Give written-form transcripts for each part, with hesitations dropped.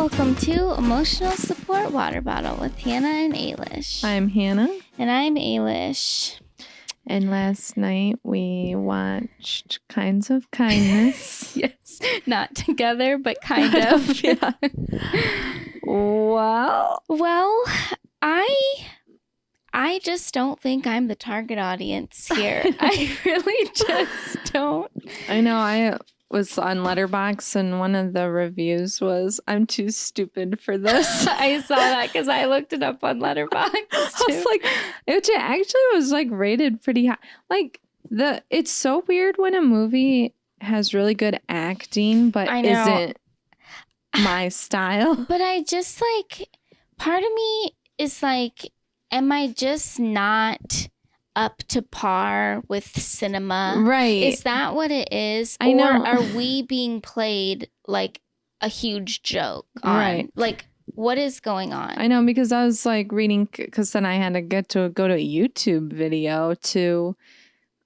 Welcome to Emotional Support Water Bottle with Hannah and Ailish. I'm Hannah. And I'm Ailish. And last night we watched Kinds of Kindness. Yes, not together, but kind of. Yeah. Well, I just don't think I'm the target audience here. I really just don't. I know. I was on Letterboxd and one of the reviews was, "I'm too stupid for this." I saw that because I looked it up on Letterboxd too. I was like, it actually was like rated pretty high. Like it's so weird when a movie has really good acting, but isn't my style. But I just like, part of me is like, am I just not up to par with cinema? Right. Is that what it is? I know. Or are we being played like a huge joke on? Right. Like, what is going on? I know, because I was like reading, because then I had to go to a YouTube video to,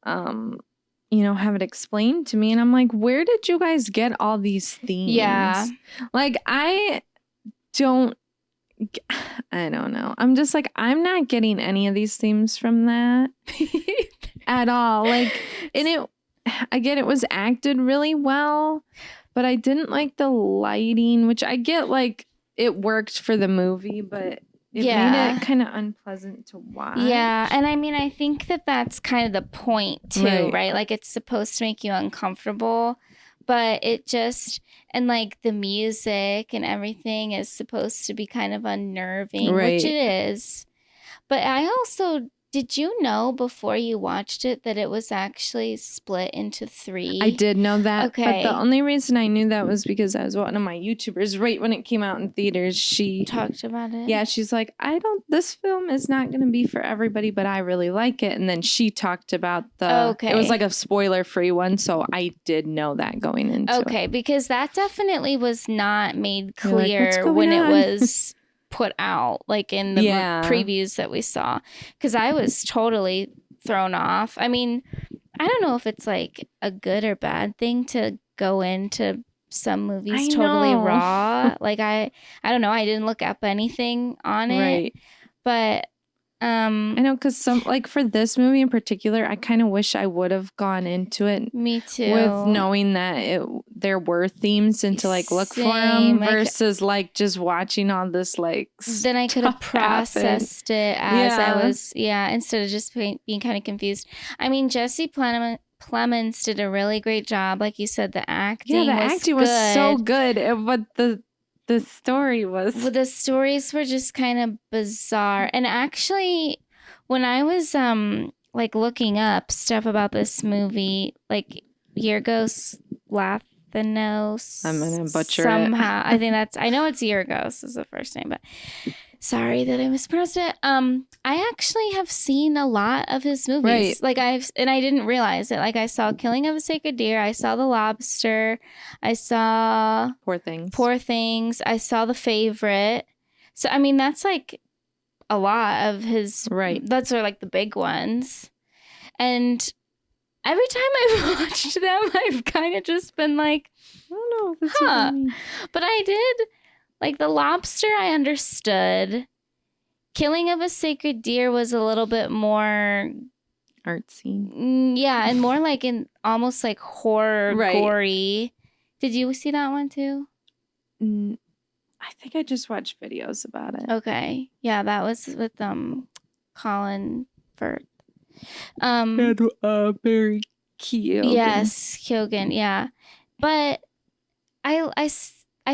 have it explained to me. And I'm like, where did you guys get all these themes? Yeah. Like, I don't know. I'm just like, I'm not getting any of these themes from that at all. Like, and I get it was acted really well, but I didn't like the lighting, which I get, like, it worked for the movie, but it made it kind of unpleasant to watch. Yeah, and I mean, I think that's kind of the point too, right? Like, it's supposed to make you uncomfortable, but it just, and like the music and everything is supposed to be kind of unnerving, which it is. But I also, did you know before you watched it that it was actually split into 3? I did know that. Okay. But the only reason I knew that was because I was one of my YouTubers right when it came out in theaters. She talked about it. Yeah, she's like, this film is not going to be for everybody, but I really like it. And then she talked about it was like a spoiler-free one, so I did know that going into it. Okay, because that definitely was not made clear when it was put out, like in the previews that we saw, because I was totally thrown off. I mean, I don't know if it's like a good or bad thing to go into some movies totally raw. Like, I don't know, I didn't look up anything on it, but I know, because for this movie in particular, I kind of wish I would have gone into it. Me too. With knowing that there were themes and to like look for them versus like just watching all this like. Then I could have processed it as I was, instead of just being kind of confused. I mean, Jesse Plemons did a really great job, like you said. The acting, was so good, but the story was... Well, the stories were just kind of bizarre. And actually, when I was like looking up stuff about this movie, like Yorgos Lanthimos... I'm going to butcher somehow. I think I know it's Yorgos is the first name, but sorry that I mispronounced it. I actually have seen a lot of his movies. Like I didn't realize it. Like, I saw Killing of a Sacred Deer. I saw The Lobster. I saw Poor Things. I saw The Favorite. So, I mean, that's like a lot of his. That's sort of like the big ones. And every time I've watched them, I've kind of just been like, I don't know if it's But I did. Like, The Lobster, I understood. Killing of a Sacred Deer was a little bit more artsy. Yeah, and more like almost like horror, gory. Did you see that one too? I think I just watched videos about it. Okay. Yeah, that was with Colin Firth. Very cute. Yes, Kyogen, yeah. But I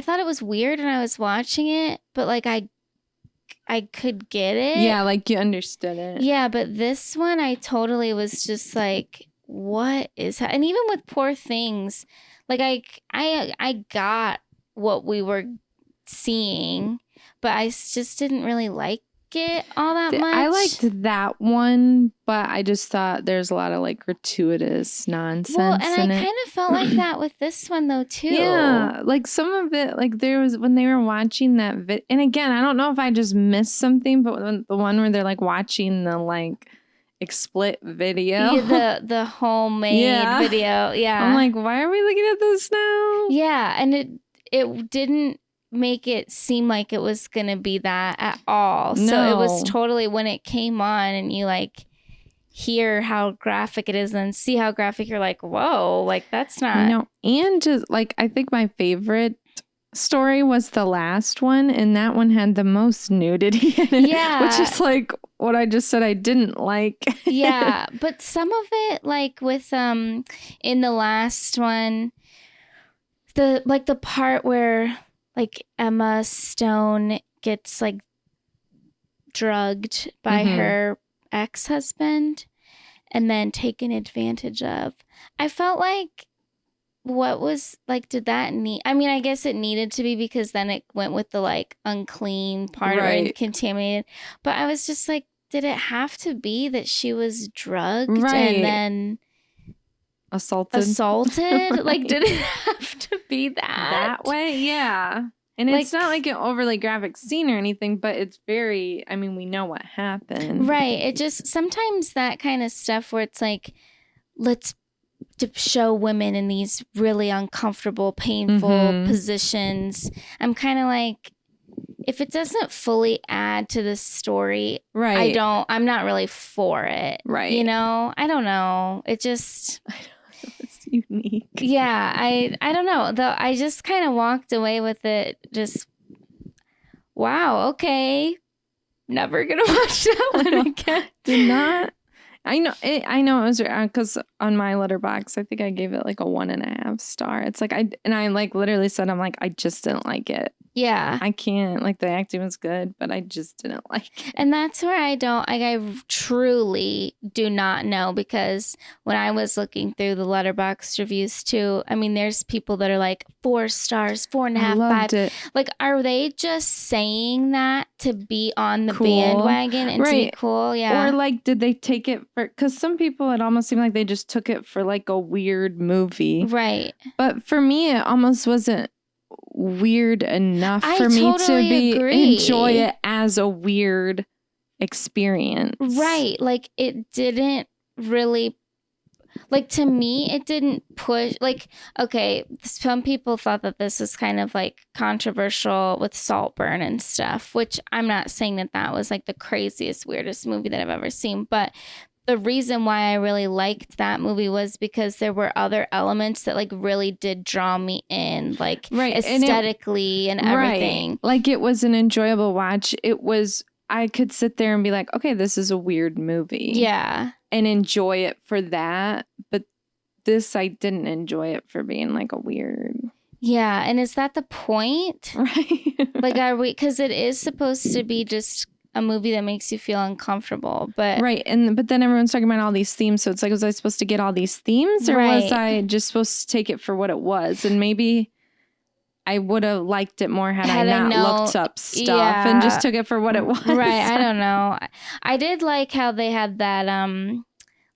thought it was weird when I was watching it, but like I could get it. Yeah, like you understood it. Yeah, but this one I totally was just like, what is that? And even with Poor Things, like I got what we were seeing, but I just didn't really like it all that much. I liked that one, but I just thought there's a lot of like gratuitous nonsense. Well, and I kind of felt like that with this one though too. Yeah, like some of it, like there was when they were watching that and again, I don't know if I just missed something, but the one where they're like watching the like explicit video, the homemade video, I'm like, why are we looking at this now? Yeah, and it didn't. make it seem like it was going to be that at all. No. So it was totally, when it came on and you like hear how graphic it is and see how graphic, you're like, whoa, like that's not. No, and just like, I think my favorite story was the last one, and that one had the most nudity in it. Yeah. Which is like what I just said I didn't like. Yeah. But some of it, like with in the last one, the part where like Emma Stone gets like drugged by her ex-husband and then taken advantage of. I felt like what was like, did that need, I mean, I guess it needed to be because then it went with the like unclean part or contaminated. But I was just like, did it have to be that she was drugged and then assaulted? Right. Like, did it have to be that way? Yeah. And it's not like an overly graphic scene or anything, but it's very, I mean, we know what happened. Right. It just, sometimes that kind of stuff where it's like, let's to show women in these really uncomfortable, painful positions. I'm kind of like, if it doesn't fully add to the story, I'm not really for it. Right. You know, I don't know. It just, it's unique. Yeah. I don't know though. I just kind of walked away with it. Just, wow. Okay. Never going to watch that one again. Did not. I know it was because on my Letterboxd, I think I gave it like a 1.5 star. It's like I like literally said, I'm like, I just didn't like it. Yeah. I can't, like the acting was good, but I just didn't like it. And that's where I truly do not know, because when I was looking through the Letterboxd reviews too, I mean, there's people that are like 4 stars, 4.5, 5. It. Like, are they just saying that to be on the bandwagon and to be cool? Yeah. Or like, did they take it for, because some people, it almost seemed like they just took it for like a weird movie. Right. But for me, it almost wasn't weird enough for me to enjoy it as a weird experience. Right. Like, it didn't really, like, to me, it didn't push, like, okay, some people thought that this was kind of like controversial with Saltburn and stuff, which I'm not saying that that was like the craziest, weirdest movie that I've ever seen, but the reason why I really liked that movie was because there were other elements that like really did draw me in, like aesthetically and everything. Right. Like, it was an enjoyable watch. It was, I could sit there and be like, okay, this is a weird movie. Yeah. And enjoy it for that. But this, I didn't enjoy it for being like a weird. Yeah. And is that the point? Right. Like, are we, because it is supposed to be just a movie that makes you feel uncomfortable, but but then everyone's talking about all these themes, so it's like, was I supposed to get all these themes, or was I just supposed to take it for what it was? And maybe I would have liked it more had I not looked up stuff and just took it for what it was. Right. I don't know. I did like how they had that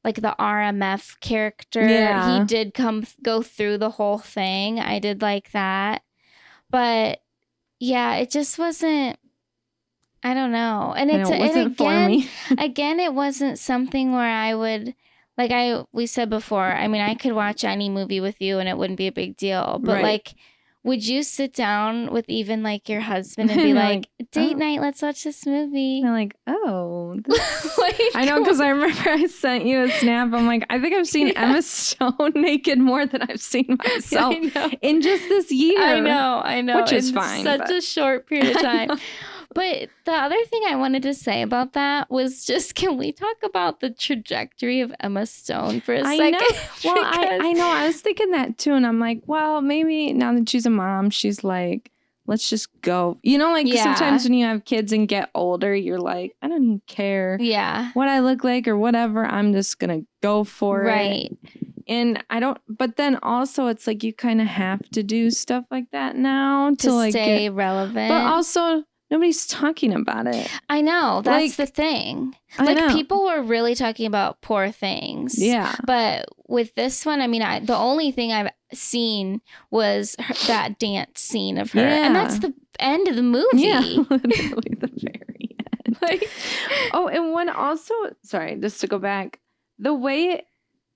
like the RMF character. He did go through the whole thing. I did like that, but yeah, it just wasn't. I don't know. And it wasn't for me. Again, it wasn't something where I would, like we said before, I mean, I could watch any movie with you and it wouldn't be a big deal. But like, would you sit down with even like your husband and be like, date night, let's watch this movie? And I'm like, oh. Like, I know, because I remember I sent you a snap. I'm like, I think I've seen Emma Stone naked more than I've seen myself in just this year. I know. Which is fine. Such a short period of time. But the other thing I wanted to say about that was just, can we talk about the trajectory of Emma Stone for a second? Know. Well, I know. I was thinking that too. And I'm like, well, maybe now that she's a mom, she's like, let's just go. You know, like sometimes when you have kids and get older, you're like, I don't even care what I look like or whatever. I'm just going to go for it. Right. And I don't, but then also it's like you kind of have to do stuff like that now to like stay relevant. But also, nobody's talking about it. I know. That's the thing. Like, people were really talking about Poor Things. Yeah. But with this one, I mean, the only thing I've seen was that dance scene of her. Yeah. And that's the end of the movie. Yeah, literally the very end. Like, and one also, sorry, just to go back, the way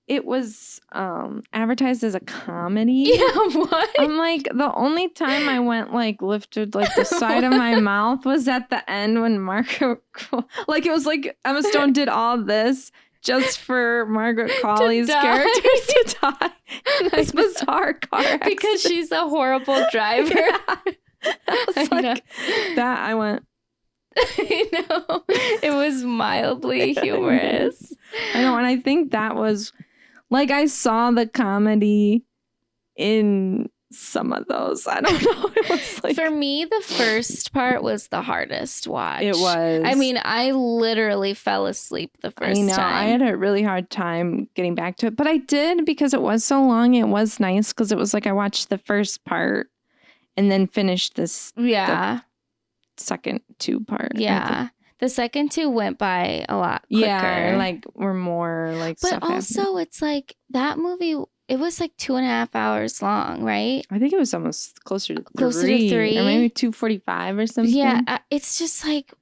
it was advertised as a comedy. Yeah, what? I'm like, the only time I went like lifted like the side of my mouth was at the end when Margaret, like it was like Emma Stone did all this just for Margaret Qualley's character to die in this bizarre car accident. Because she's a horrible driver. Yeah. I was like, that I went. I know. It was mildly humorous. I know, and I think that was like I saw the comedy in some of those. I don't know. It was like, for me, the first part was the hardest watch. It was. I mean, I literally fell asleep the first time. I had a really hard time getting back to it, but I did because it was so long. It was nice because it was like I watched the first part and then finished this. Yeah. The second two part. Yeah. The second two went by a lot quicker. Yeah, like we're more like. But also, happening. It's like that movie. It was like 2.5 hours long, right? I think it was almost closer to 3, or maybe 2:45 or something. Yeah, it's just like,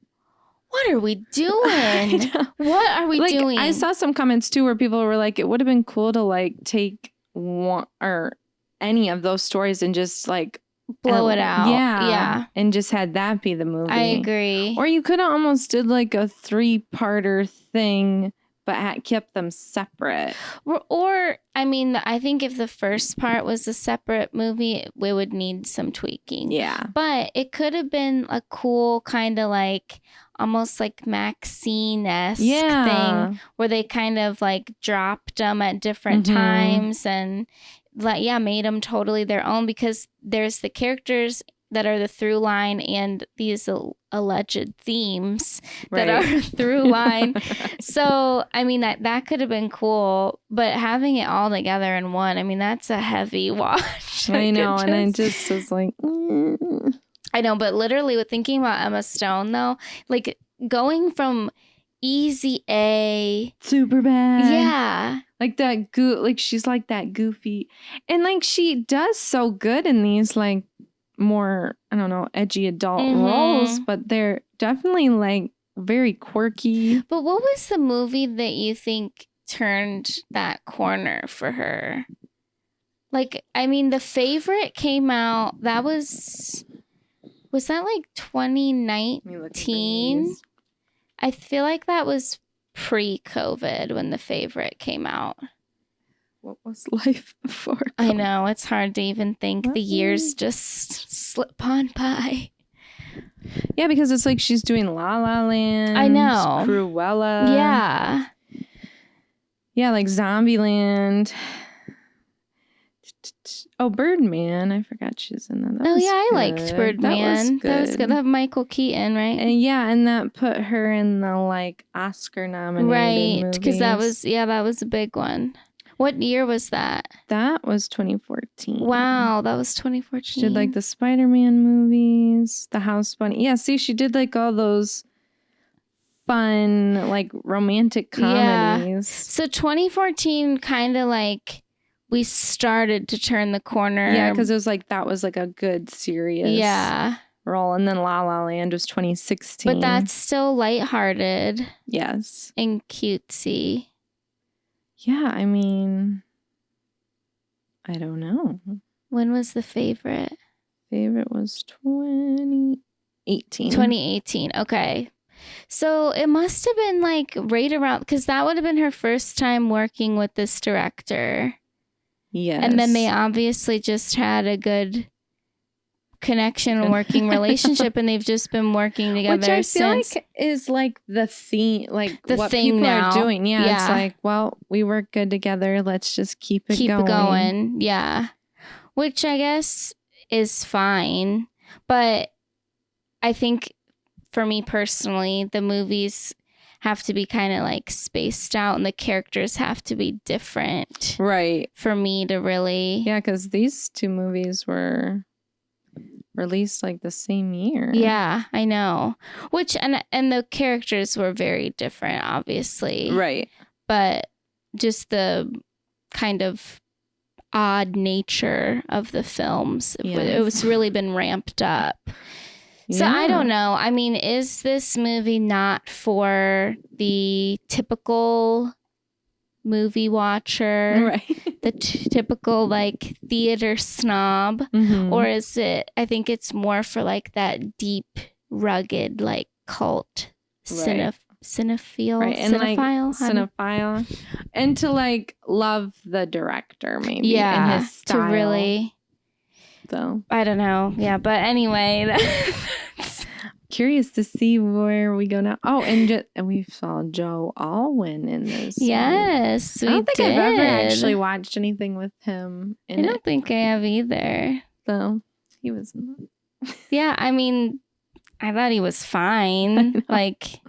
what are we doing? What are we doing? I saw some comments too where people were like, it would have been cool to like take one or any of those stories and just like blow it out. Yeah. And just had that be the movie. I agree. Or you could have almost did like a 3-parter thing, but kept them separate. Or, I mean, I think if the first part was a separate movie, we would need some tweaking. Yeah. But it could have been a cool kind of like, almost like Maxine-esque thing where they kind of like dropped them at different times and like, made them totally their own, because there's the characters that are the through line and these alleged themes that are through line. So, I mean, that could have been cool, but having it all together in one, I mean, that's a heavy watch. I know, and I just was like, I know, but literally with thinking about Emma Stone, though, like going from Easy A, super bad, yeah, like that like she's like that goofy, and like she does so good in these like more, I don't know, edgy adult roles, but they're definitely like very quirky. But what was the movie that you think turned that corner for her? Like, I mean, The Favorite came out, that was that like 2019? I feel like that was pre-COVID when The Favorite came out. What was life before COVID? I know, it's hard to even think. The years just slip on by. Yeah, because it's like she's doing La La Land. I know. Cruella. Yeah. Yeah, like Zombieland. Oh, Birdman. I forgot she's in that. I liked Birdman. That was good. That Michael Keaton, right? And that put her in the like Oscar nominated movies. Because that was a big one. What year was that? That was 2014. Wow, that was 2014. She did like the Spider-Man movies, the House Bunny. Yeah, see, she did like all those fun, like romantic comedies. Yeah. So 2014 kind of like we started to turn the corner. Yeah, because it was like that was like a good serious role. And then La La Land was 2016. But that's still lighthearted. Yes. And cutesy. Yeah, I mean, I don't know. When was The Favorite? Favorite was 2018. 2018, okay. So it must have been like right around, because that would have been her first time working with this director. Yes. And then they obviously just had a good connection and working relationship, and they've just been working together since. Which I feel like is like the theme, like the what thing people now. Are doing. Yeah, it's like, well, we work good together. Let's just keep it going. Yeah. Which I guess is fine. But I think for me personally, the movies have to be kind of like spaced out and the characters have to be different. Right. For me to really. Yeah, because these two movies were released like the same year. Yeah, I know. Which and the characters were very different, obviously. Right. But just the kind of odd nature of the films. It was really been ramped up. So I don't know. I mean, is this movie not for the typical movie watcher, right? The typical like theater snob, or is it? I think it's more for like that deep, rugged, like cult cinephile, right? And cinephile, cinephile, and to like love the director maybe, and his style. To really. So I don't know. Yeah, but anyway. Curious to see where we go now. Oh, and we saw Joe Alwyn in this. Yes, I don't think I've ever actually watched anything with him in it. I don't think I have either. So he was. Yeah, I mean, I thought he was fine. Like,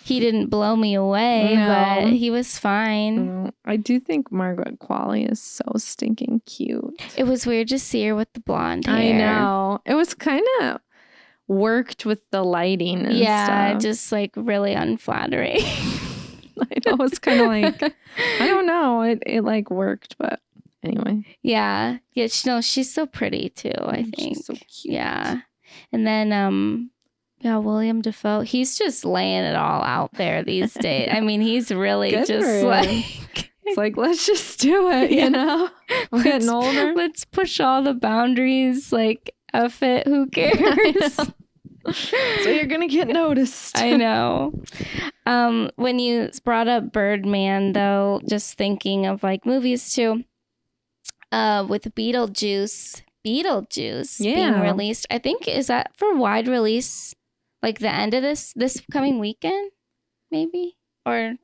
he didn't blow me away, but he was fine. I do think Margaret Qualley is so stinking cute. It was weird to see her with the blonde hair. I know. It was kind of worked with the lighting and stuff. Just like really unflattering. I know. It's kind of like, I don't know. It like worked, but anyway. Yeah. Yeah. She's so pretty too, I think. She's so cute. Yeah. And then, William Dafoe, he's just laying it all out there these days. I mean, he's really just like... It's like, let's just do it, you know? We're getting older. Let's push all the boundaries, like, F it, who cares? So you're going to get noticed. I know. When you brought up Birdman, though, just thinking of, like, movies, too, with Beetlejuice being released. I think, is that for wide release, like, the end of this coming weekend, maybe? Or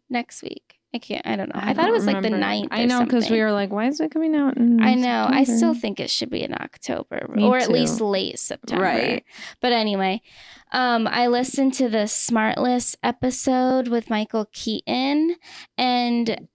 next week? I don't know. I thought it was like the 9th. I know, because we were like, why is it coming out in I know. September? I still think it should be in October. Me or too. At least late September. Right. But anyway, I listened to the Smartless episode with Michael Keaton, and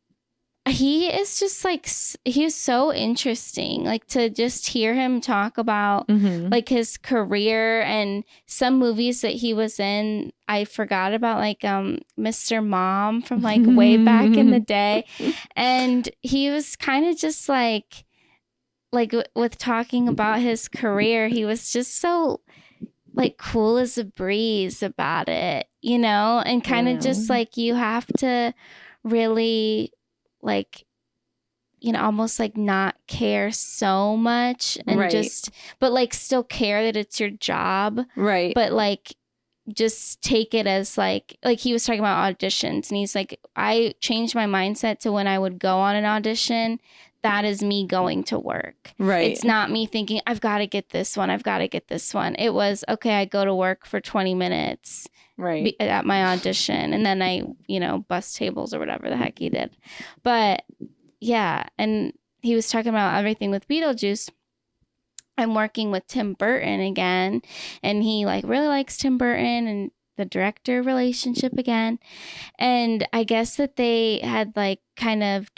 he is just like, he's so interesting, like to just hear him talk about like his career and some movies that he was in. I forgot about, like Mr. Mom from like way back in the day. And he was kind of just like with talking about his career, he was just so like cool as a breeze about it, you know, and kind of just like you have to really like, you know, almost like not care so much and but like still care that it's your job. Right. But like just take it as like he was talking about auditions, and he's like, I changed my mindset to when I would go on an audition, that is me going to work. Right. It's not me thinking, I've got to get this one. It was, okay, I go to work for 20 minutes. Right. At my audition, and then I, you know, bust tables or whatever the heck he did. But yeah, and he was talking about everything with Beetlejuice. I'm working with Tim Burton again, and he like really likes Tim Burton and the director relationship again. And I guess that they had like kind of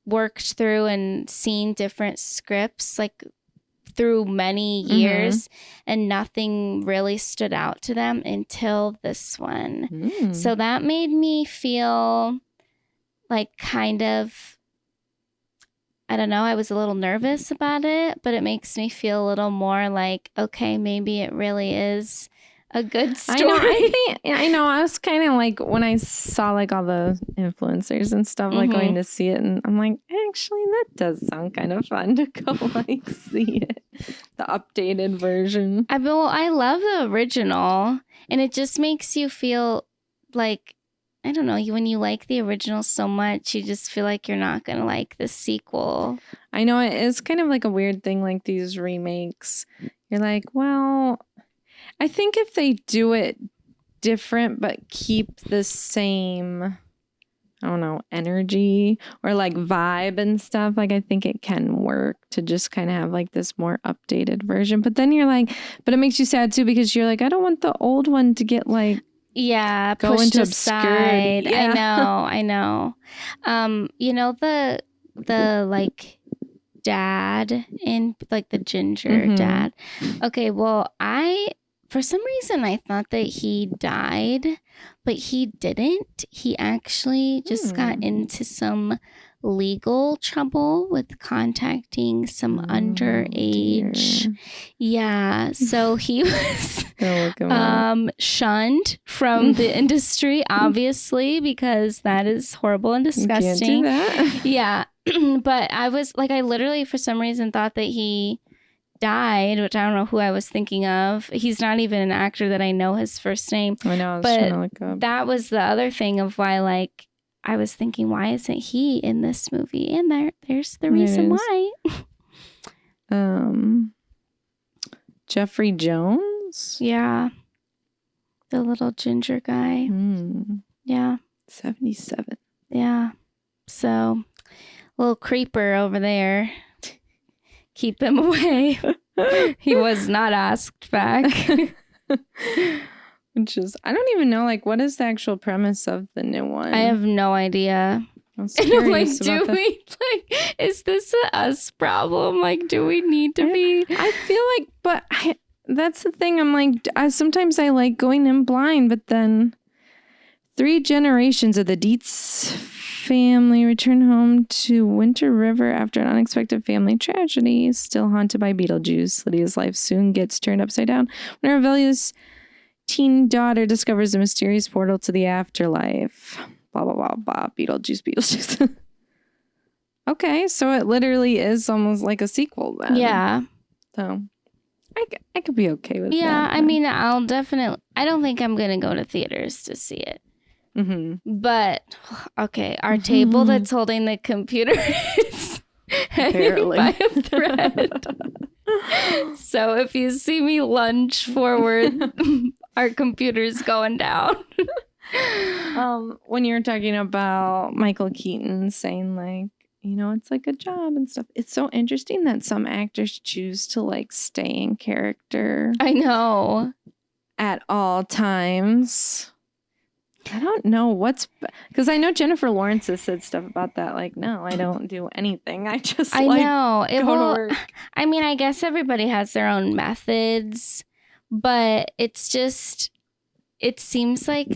worked through and seen different scripts like through many years, and nothing really stood out to them until this one. So that made me feel like kind of, I don't know, I was a little nervous about it, but it makes me feel a little more like, okay, maybe it really is a good story. I know. I was kind of like, when I saw like all the influencers and stuff, like going to see it, and I'm like, actually, that does sound kind of fun to go like see it, the updated version. I love the original, and it just makes you feel like, I don't know, when you like the original so much, you just feel like you're not gonna like the sequel. I know, it is kind of like a weird thing, like these remakes. You're like, well, I think if they do it different but keep the same, I don't know, energy or like vibe and stuff, like I think it can work to just kind of have like this more updated version. But then you're like, but it makes you sad too, because you're like, I don't want the old one to get like, go pushed into aside. obscurity. Yeah. I know. You know, the like dad in like the ginger dad. Okay, well, for some reason, I thought that he died, but he didn't. He actually just got into some legal trouble with contacting some underage. Dear. Yeah. So he was Look him up. shunned from the industry, obviously, because that is horrible and disgusting. You can't do that. Yeah. But I was like, I literally, for some reason, thought that he died, which I don't know who I was thinking of. He's not even an actor that I know his first name. I know. I was trying to look up. That was the other thing of why, like, I was thinking, why isn't he in this movie? And there's the reason why. Jeffrey Jones? Yeah. The little ginger guy. Yeah. 77. Yeah. So, little creeper over there. Keep him away. He was not asked back. Which is, I don't even know, like, what is the actual premise of the new one? I have no idea. I was curious do we, like, is this a us problem? Like, do we need to be? I feel like, but that's the thing. I'm like, sometimes I like going in blind, but then 3 generations of the Dietz family return home to Winter River after an unexpected family tragedy. Still haunted by Beetlejuice, Lydia's life soon gets turned upside down when her rebellious teen daughter discovers a mysterious portal to the afterlife. Blah, blah, blah, blah. Beetlejuice. Okay, so it literally is almost like a sequel then. Yeah. So I could be okay with that. Yeah, I mean, I don't think I'm going to go to theaters to see it. But, okay, our table that's holding the computer is hanging by a thread. So if you see me lunge forward, our computer's going down. When you were talking about Michael Keaton saying, like, you know, it's like a job and stuff. It's so interesting that some actors choose to, like, stay in character. I know. At all times. I don't know because I know Jennifer Lawrence has said stuff about that. Like, no, I don't do anything. I just go to work. I mean, I guess everybody has their own methods, but it's just, it seems like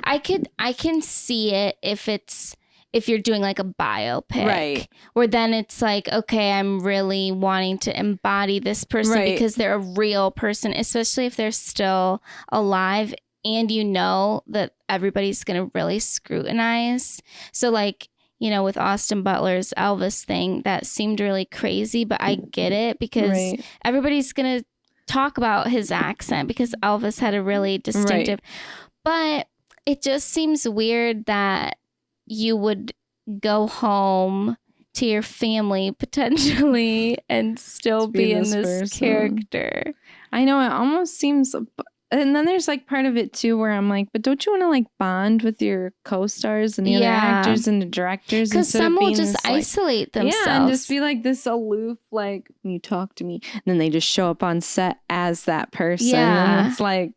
I can see it if you're doing like a biopic, right? Where then it's like, okay, I'm really wanting to embody this person because they're a real person, especially if they're still alive. And you know that everybody's going to really scrutinize. So, like, you know, with Austin Butler's Elvis thing, that seemed really crazy, but I get it because everybody's going to talk about his accent because Elvis had a really distinctive. But it just seems weird that you would go home to your family potentially and still be in this character. I know, it almost seems... And then there's like part of it too where I'm like, but don't you want to like bond with your co-stars and the other actors and the directors? Because some will just isolate themselves. Yeah, and just be like this aloof, like, you talk to me. And then they just show up on set as that person. Yeah. And it's like,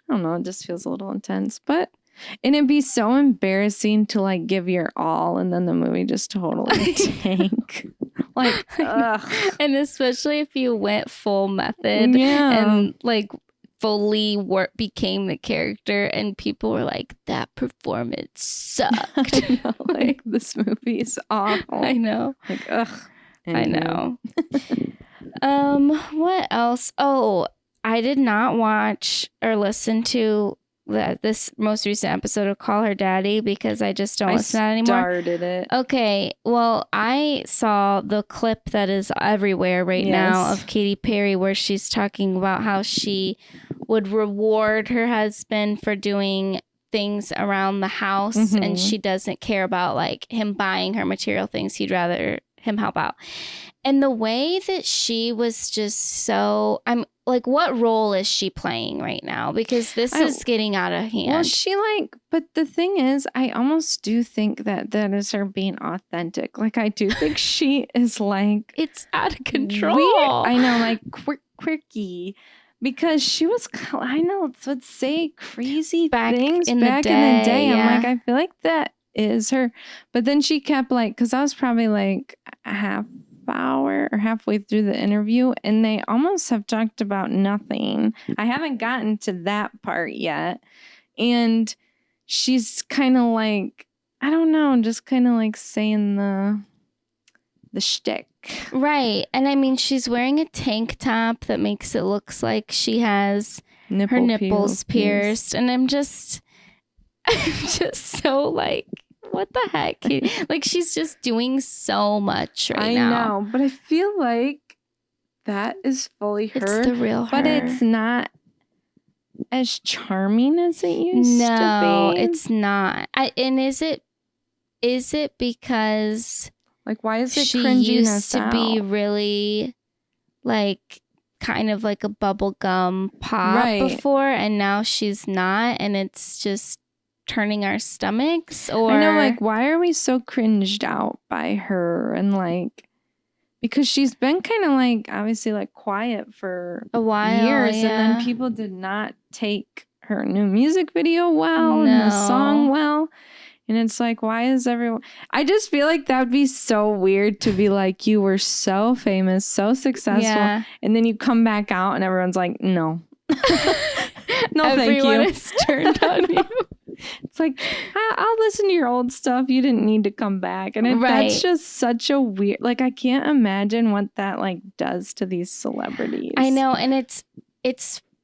I don't know, it just feels a little intense. And it'd be so embarrassing to like give your all and then the movie just totally tank. Like, ugh. And especially if you went full method and like fully became the character and people were like, that performance sucked. I know, like, this movie is awful. I know. Like, ugh. Anyway. I know. What else? Oh, I did not watch or listen to this most recent episode of Call Her Daddy because I just don't listen to that anymore. I started it. Okay. Well, I saw the clip that is everywhere right now of Katy Perry where she's talking about how she would reward her husband for doing things around the house and she doesn't care about like him buying her material things. He'd rather him help out. And the way that she was just so, I'm like, what role is she playing right now? Because this is getting out of hand. Well, she like, but the thing is, I almost do think that is her being authentic. Like, I do think she is like, it's out of control. Weird. I know, like quirky. Because she was, I know, would say crazy things back in the day. I'm like, I feel like that is her. But then she kept like, because I was probably like a half hour or halfway through the interview, and they almost have talked about nothing. I haven't gotten to that part yet. And she's kind of like I don't know, just kind of like saying the shtick. Right. And I mean, she's wearing a tank top that makes it looks like she has her nipples pierced. And I'm just so like, what the heck? Like, she's just doing so much now. I know, but I feel like that is fully her. It's the real her. But it's not as charming as it used to be. No, it's not. And is it because like, why is it she cringing used us to out? be really like kind of like a bubblegum pop before, and now she's not, and it's just turning our stomachs? Or I know, like, why are we so cringed out by her? And like, because she's been kind of like obviously like quiet for a while, years, and then people did not take her new music video well and the song well. And it's like, why is everyone... I just feel like that would be so weird to be like, you were so famous, so successful, and then you come back out and everyone's like, no. No, thank you. Everyone is turned on you. It's like, I'll listen to your old stuff. You didn't need to come back. And that's just such a weird... Like, I can't imagine what that, like, does to these celebrities. I know, and it's...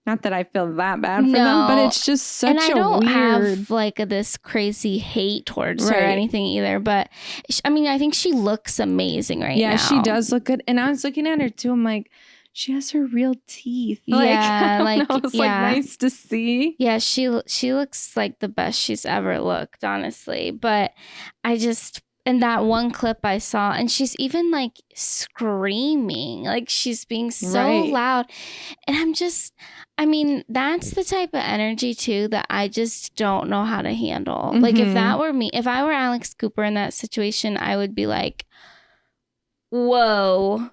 Not that I feel that bad for them, but it's just such a weird... And I don't have, like, this crazy hate towards her or anything either. But, I mean, I think she looks amazing now. Yeah, she does look good. And I was looking at her, too. I'm like, she has her real teeth. Like, it's like nice to see. Yeah, she looks like the best she's ever looked, honestly. But I just... And that one clip I saw, and she's even like screaming, like she's being so loud. And I mean, that's the type of energy too that I just don't know how to handle. Mm-hmm. Like, if that were me, if I were Alex Cooper in that situation, I would be like, whoa,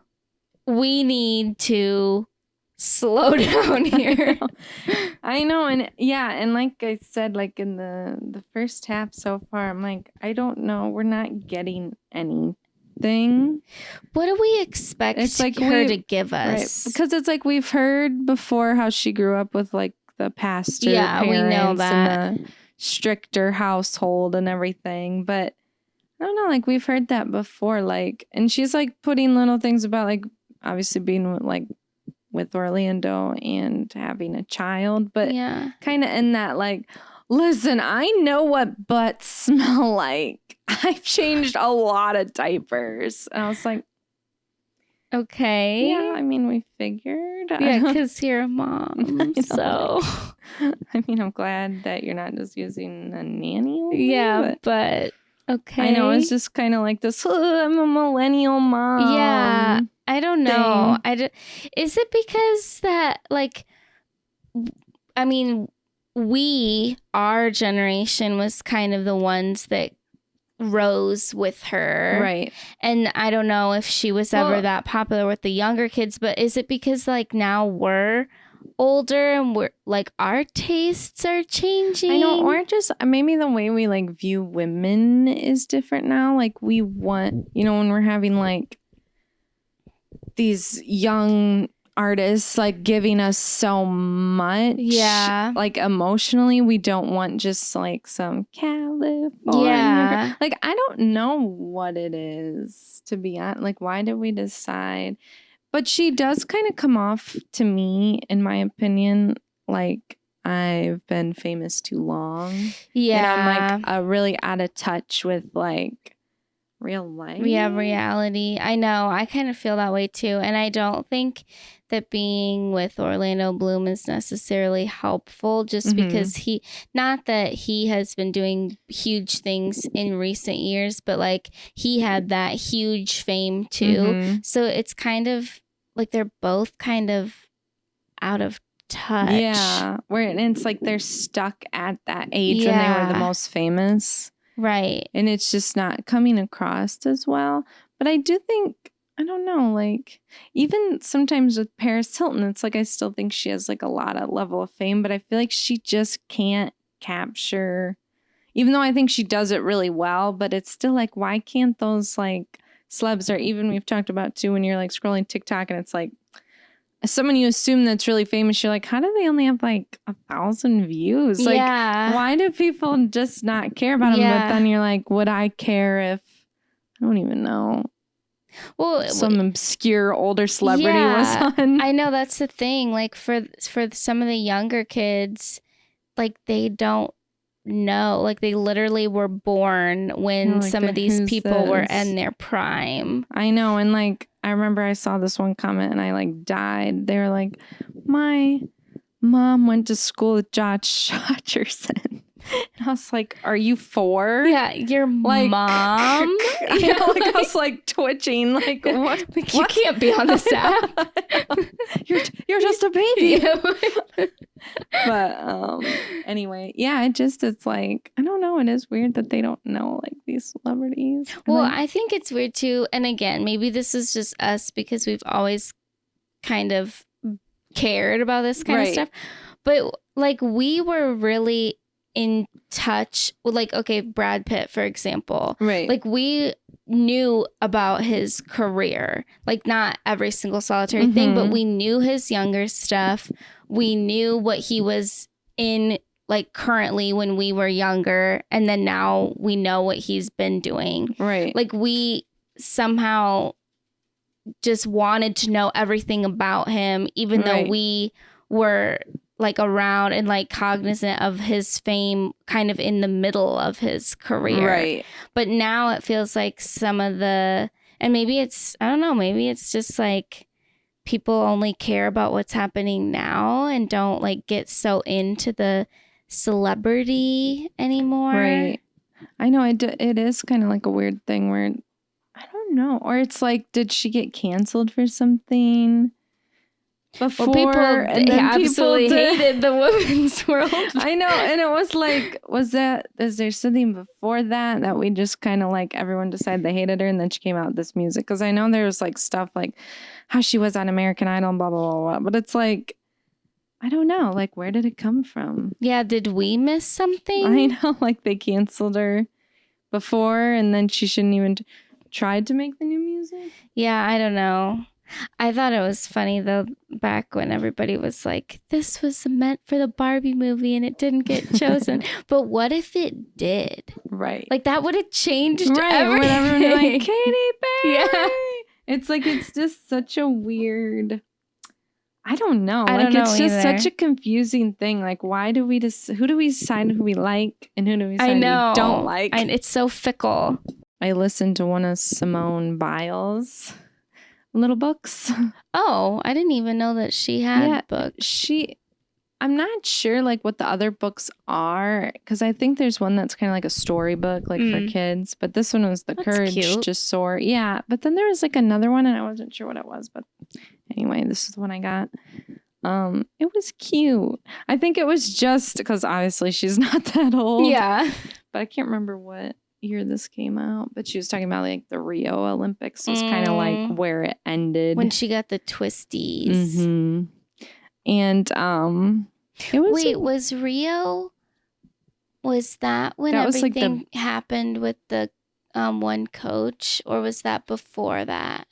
we need to slow down here. I know. And yeah, and like I said, like in the first half so far, I'm like, I don't know, we're not getting anything. What do we expect her to give us? Right. Because it's like, we've heard before how she grew up with like the pastor parents, we know that, and the stricter household and everything, but I don't know, like we've heard that before, like, and she's like putting little things about like obviously being like with Orlando and having a child, but kind of in that like, listen, I know what butts smell like. I've changed a lot of diapers. And I was like, okay. Yeah, I mean, we figured. Yeah, because you're a mom. So, I mean, I'm glad that you're not just using a nanny. Yeah, but okay. I know, it's just kind of like this, I'm a millennial mom. Yeah. I don't know. Is it because that, like, I mean, our generation was kind of the ones that rose with her. Right. And I don't know if she was ever that popular with the younger kids, but is it because, like, now we're older and we're, like, our tastes are changing? I know, or just maybe the way we, like, view women is different now. Like, we want, you know, when we're having, like, these young artists like giving us so much, like emotionally, we don't want just like some California, like I don't know what it is, to be honest. Like, why did we decide? But she does kind of come off to me, in my opinion, like I've been famous too long, and I'm like really out of touch with like real life. Yeah, reality. I know. I kind of feel that way too. And I don't think that being with Orlando Bloom is necessarily helpful, just because not that he has been doing huge things in recent years, but like he had that huge fame too. So it's kind of like they're both kind of out of touch. Yeah. And it's like they're stuck at that age when they were the most famous. Right. And it's just not coming across as well. But I do think, I don't know, like even sometimes with Paris Hilton, it's like I still think she has like a lot of level of fame, but I feel like she just can't capture, even though I think she does it really well, but it's still like, why can't those like celebs, or even we've talked about too when you're like scrolling TikTok and it's like someone you assume that's really famous, you're like, how do they only have like 1,000 views? Like, why do people just not care about them? But then you're like, would I care if, I don't even know, some obscure older celebrity was on? I know, that's the thing. Like for some of the younger kids, like they don't know. Like they literally were born when some of these people were in their prime. I know. And like, I remember I saw this one comment and I like died. They were like, my mom went to school with Josh Hutcherson. And I was like, are you 4? Yeah, your mom? Yeah, like I was like twitching. Like, what? Like, you can't be on this app. You're just a baby. But anyway, yeah, it's like, I don't know. It is weird that they don't know like these celebrities. Well, I think it's weird too. And again, maybe this is just us because we've always kind of cared about this kind of stuff. But like we were really in touch with, like, okay, Brad Pitt, for example. Right. Like we knew about his career, like not every single solitary thing, but we knew his younger stuff. We knew what he was in like currently when we were younger. And then now we know what he's been doing. Right. Like we somehow just wanted to know everything about him, even though we were like around and like cognizant of his fame kind of in the middle of his career. Right. But now it feels like some of the, and maybe it's, I don't know, maybe it's just like people only care about what's happening now and don't like get so into the celebrity anymore. Right. I know it is kind of like a weird thing where, I don't know. Or it's like, did she get canceled for something? Before, well, people absolutely hated the women's world. I know. And it was like, is there something before that we just kind of like everyone decided they hated her and then she came out with this music? Because I know there was like stuff like how she was on American Idol and blah, blah, blah, blah. But it's like, I don't know. Like, where did it come from? Yeah. Did we miss something? I know. Like they canceled her before and then she shouldn't even tried to make the new music. Yeah. I don't know. I thought it was funny though, back when everybody was like, this was meant for the Barbie movie and it didn't get chosen. But what if it did? Right. Like that would have changed everything. When everyone was like, Katy Perry. Yeah. It's like, it's just such a weird, I don't know. I don't know it's just either. such a confusing thing. Like, why do we who do we decide who we like and who do we decide we don't like? It's so fickle. I listened to one of Simone Biles' little books. Oh, I didn't even know that she had books. I'm not sure like what the other books are because I think there's one that's kind of like a storybook like for kids, but this one was That's Courage cute. to Soar. Yeah, but then there was like another one and I wasn't sure what it was, but anyway, this is the one I got. It was cute. I think it was just because obviously she's not that old. Yeah. But I can't remember what year this came out, but she was talking about like the Rio Olympics was kind of like where it ended when she got the twisties. And it was was Rio, was that when everything happened with the one coach, or was that before that?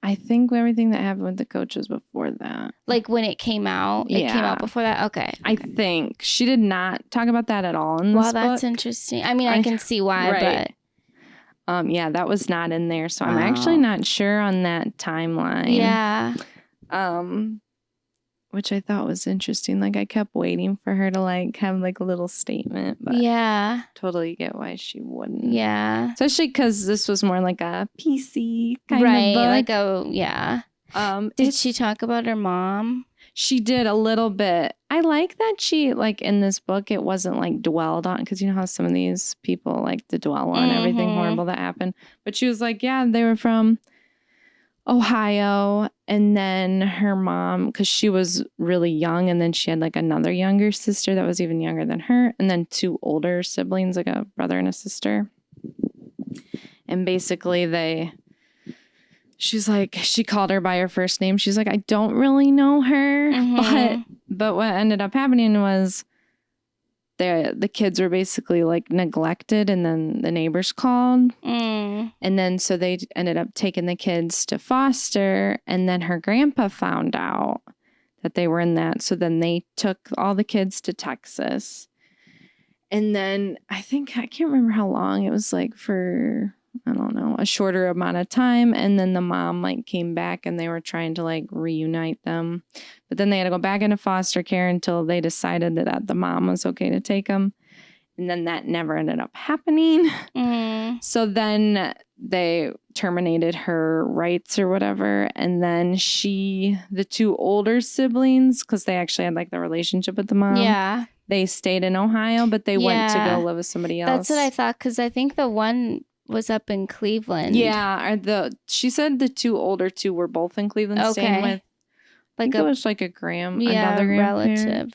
I think everything that happened with the coach was before that. Like when it came out? It came out before that? Okay. I think. She did not talk about that at all in this book. Wow, that's interesting. I mean, I can see why, but... yeah, that was not in there. So I'm actually not sure on that timeline. Yeah. Which I thought was interesting. Like I kept waiting for her to like have like a little statement. But yeah. Totally get why she wouldn't. Yeah. Especially because this was more like a PC kind of book. Like did she talk about her mom? She did a little bit. I like that she, like, in this book, it wasn't, like, dwelled on. Because you know how some of these people like to dwell on everything horrible that happened. But she was like, yeah, they were from Ohio. And then her mom, because she was really young. And then she had, like, another younger sister that was even younger than her. And then 2 older siblings, like a brother and a sister. And basically she's like, she called her by her first name. She's like, I don't really know her. But what ended up happening was the kids were basically like neglected, and then the neighbors called. And then so they ended up taking the kids to foster, and then her grandpa found out that they were in that. So then they took all the kids to Texas. And then I can't remember how long it was, like for, I don't know, a shorter amount of time. And then the mom like came back and they were trying to like reunite them. But then they had to go back into foster care until they decided that the mom was okay to take them. And then that never ended up happening. So then they terminated her rights or whatever. And then the two older siblings, because they actually had like the relationship with the mom. Yeah. They stayed in Ohio, but they went to go live with somebody else. That's what I thought, because I think the one was up in Cleveland. Yeah, she said the older two were both in Cleveland, staying with, like it was like another relative.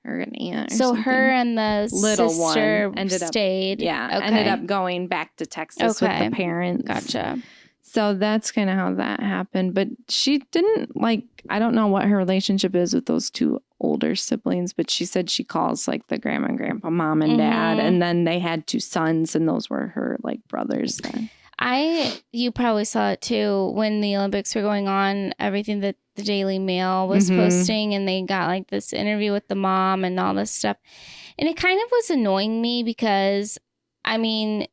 Or an aunt or so something. Her and the little sister stayed. Ended up going back to Texas with the parents. Gotcha. So that's kind of how that happened. But she didn't I don't know what her relationship is with those two older siblings, but she said she calls like the grandma and grandpa, mom and dad. And then they had two sons, and those were her like brothers then. You probably saw it too when the Olympics were going on, everything that the Daily Mail was posting, and they got like this interview with the mom and all this stuff. And it kind of was annoying me because, I mean,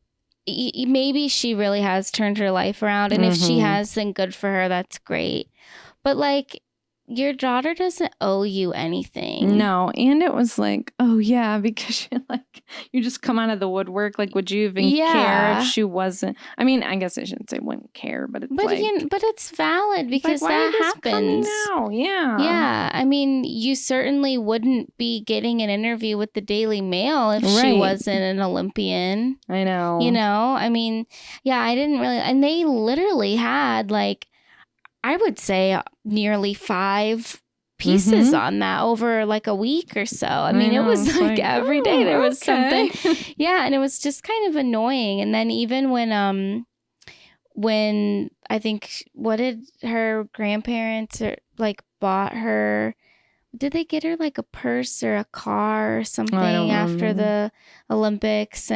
maybe she really has turned her life around. And if she has, then good for her. That's great. But like, your daughter doesn't owe you anything. No. And it was like, oh yeah, because you just come out of the woodwork. Like, would you even care if she wasn't? I mean, I guess I shouldn't say wouldn't care, but it's but it's valid because that happens. Now? Yeah. Yeah. I mean, you certainly wouldn't be getting an interview with the Daily Mail if she wasn't an Olympian. I know. You know, I mean, yeah, I didn't really, and they literally had like, I would say nearly 5 pieces on that over like a week or so. I mean, it was like every day there was something. Yeah. And it was just kind of annoying. And then even when I think, what did her grandparents like bought her? Did they get her like a purse or a car or something after the Olympics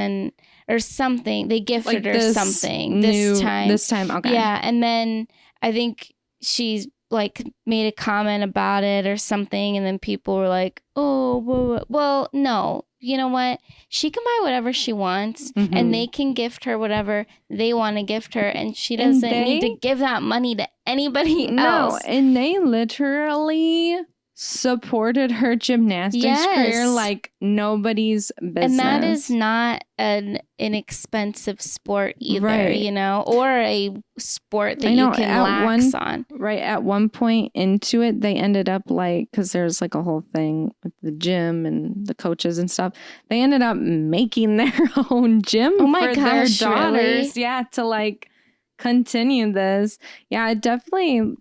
or something? They gifted her something this time. Okay. Yeah. And then I think she's like made a comment about it or something, and then people were like, oh, well, no, you know what, she can buy whatever she wants, and they can gift her whatever they want to gift her, and she doesn't need to give that money to anybody else. And they literally supported her gymnastics career like nobody's business. And that is not an inexpensive sport either, you know, or a sport that you can lax on. Right. At one point into it, they ended up like, because there's like a whole thing with the gym and the coaches and stuff. They ended up making their own gym for their daughters. Really? Yeah. To like continue this. Yeah, it definitely,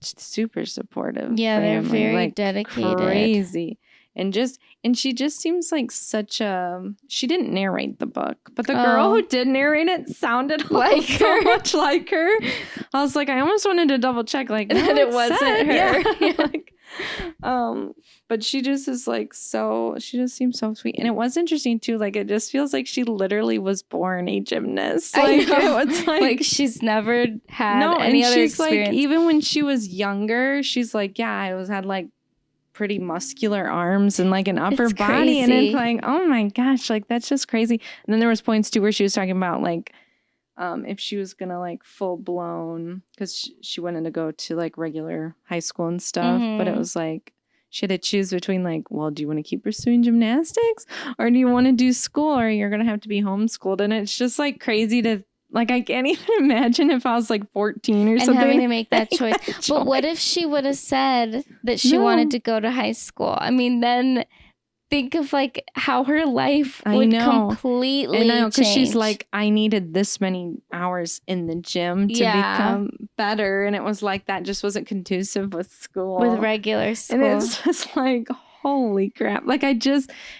super supportive. Yeah, family. they're very like, dedicated. Crazy. And she just seems like such a, she didn't narrate the book, but the girl who did narrate it sounded like so much like her. I was like, I almost wanted to double check like that it wasn't her. Yeah. But she just is like she just seems so sweet. And it was interesting too, like it just feels like she literally was born a gymnast. Like it was like she's never had any other experience. Like even when she was younger, she's like, yeah, I had like pretty muscular arms and like an upper body. And it's like, oh my gosh, like that's just crazy. And then there was points too where she was talking about like if she was gonna like full blown, because she wanted to go to like regular high school and stuff, but it was like she had to choose between like, well, do you want to keep pursuing gymnastics or do you want to do school, or you're gonna have to be homeschooled? And it's just like crazy to like, I can't even imagine if I was like 14 or something. And having to make that choice. But what if she would have said that she wanted to go to high school? I mean, then think of like how her life would completely change. I know, because she's like, I needed this many hours in the gym to become better. And it was like, that just wasn't conducive with school. With regular school. And it's just like, holy crap. Like and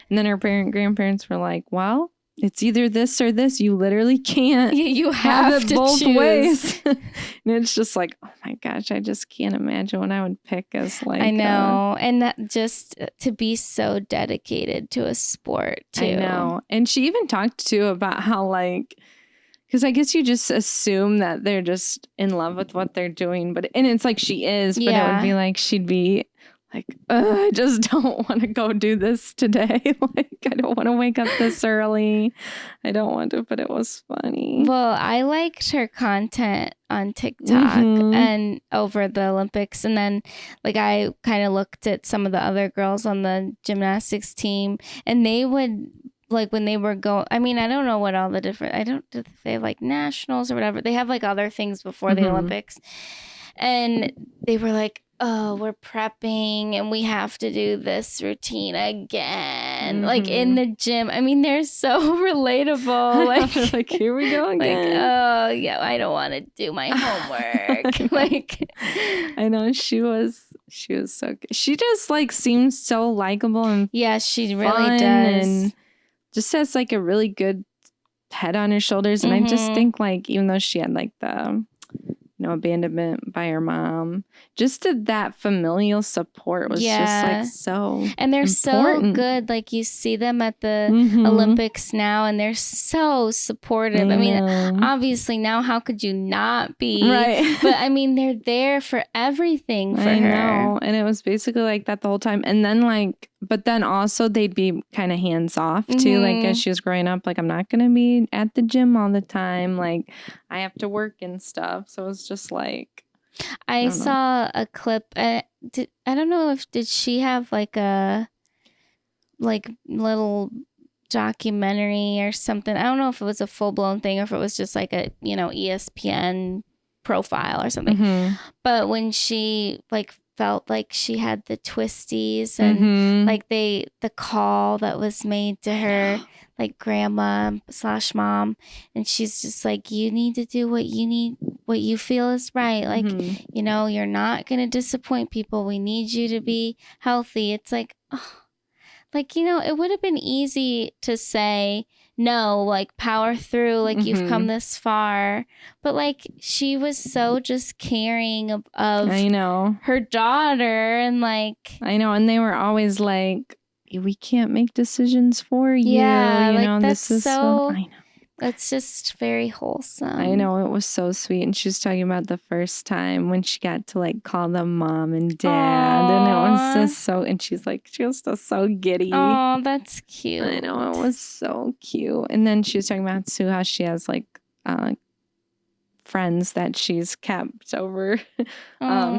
then her grandparents were like, well, it's either this or this. You literally can't. You have it to both choose. ways. And it's just like, oh my gosh, I just can't imagine what I would pick as like. I know. And that just to be so dedicated to a sport too. I know. And she even talked too about how like, because I guess you just assume that they're just in love with what they're doing. And it's like she is, but it would be like she'd be like, I just don't want to go do this today. Like, I don't want to wake up this early. I don't want to, but it was funny. Well, I liked her content on TikTok and over the Olympics. And then, like, I kind of looked at some of the other girls on the gymnastics team, and they would, like, when they were going, I mean, I don't know what all the different, they have, like, nationals or whatever. They have, like, other things before the Olympics. And they were like, oh, we're prepping and we have to do this routine again. Like in the gym. I mean, they're so relatable. Like here we go again. Like, oh, yeah, I don't want to do my homework. Like, I know she was so good. She just like seems so likable and yeah, she really does. And just has like a really good head on her shoulders. And I just think like, even though she had like the abandonment by her mom, just that familial support was just like so and they're important. So good. Like you see them at the Olympics now and they're so supportive. I mean, obviously now how could you not be? Right. But I mean, they're there for everything for her. Know. And it was basically like that the whole time. And then like, but then also they'd be kind of hands off too. Like as she was growing up, like I'm not going to be at the gym all the time. Like I have to work and stuff. So it was just like. I saw a clip. I don't know did she have like a little documentary or something. I don't know if it was a full blown thing or if it was just like a, ESPN profile or something. But when she like felt like she had the twisties and like the call that was made to her, like grandma / mom, and she's just like, you need to do what you feel is right. Like, you're not going to disappoint people. We need you to be healthy. It's like, oh, like, it would have been easy to say, no, like power through, like you've come this far. But like she was so just caring of I know her daughter and like. I know. And they were always like, we can't make decisions for you. Yeah, like that's this is so I know. That's just very wholesome. I know, it was so sweet. And she was talking about the first time when she got to like call them mom and dad. Aww. And it was just so, and she's like, she was just so giddy. Oh, that's cute. I know, it was so cute. And then she was talking about Sue, how she has like friends that she's kept over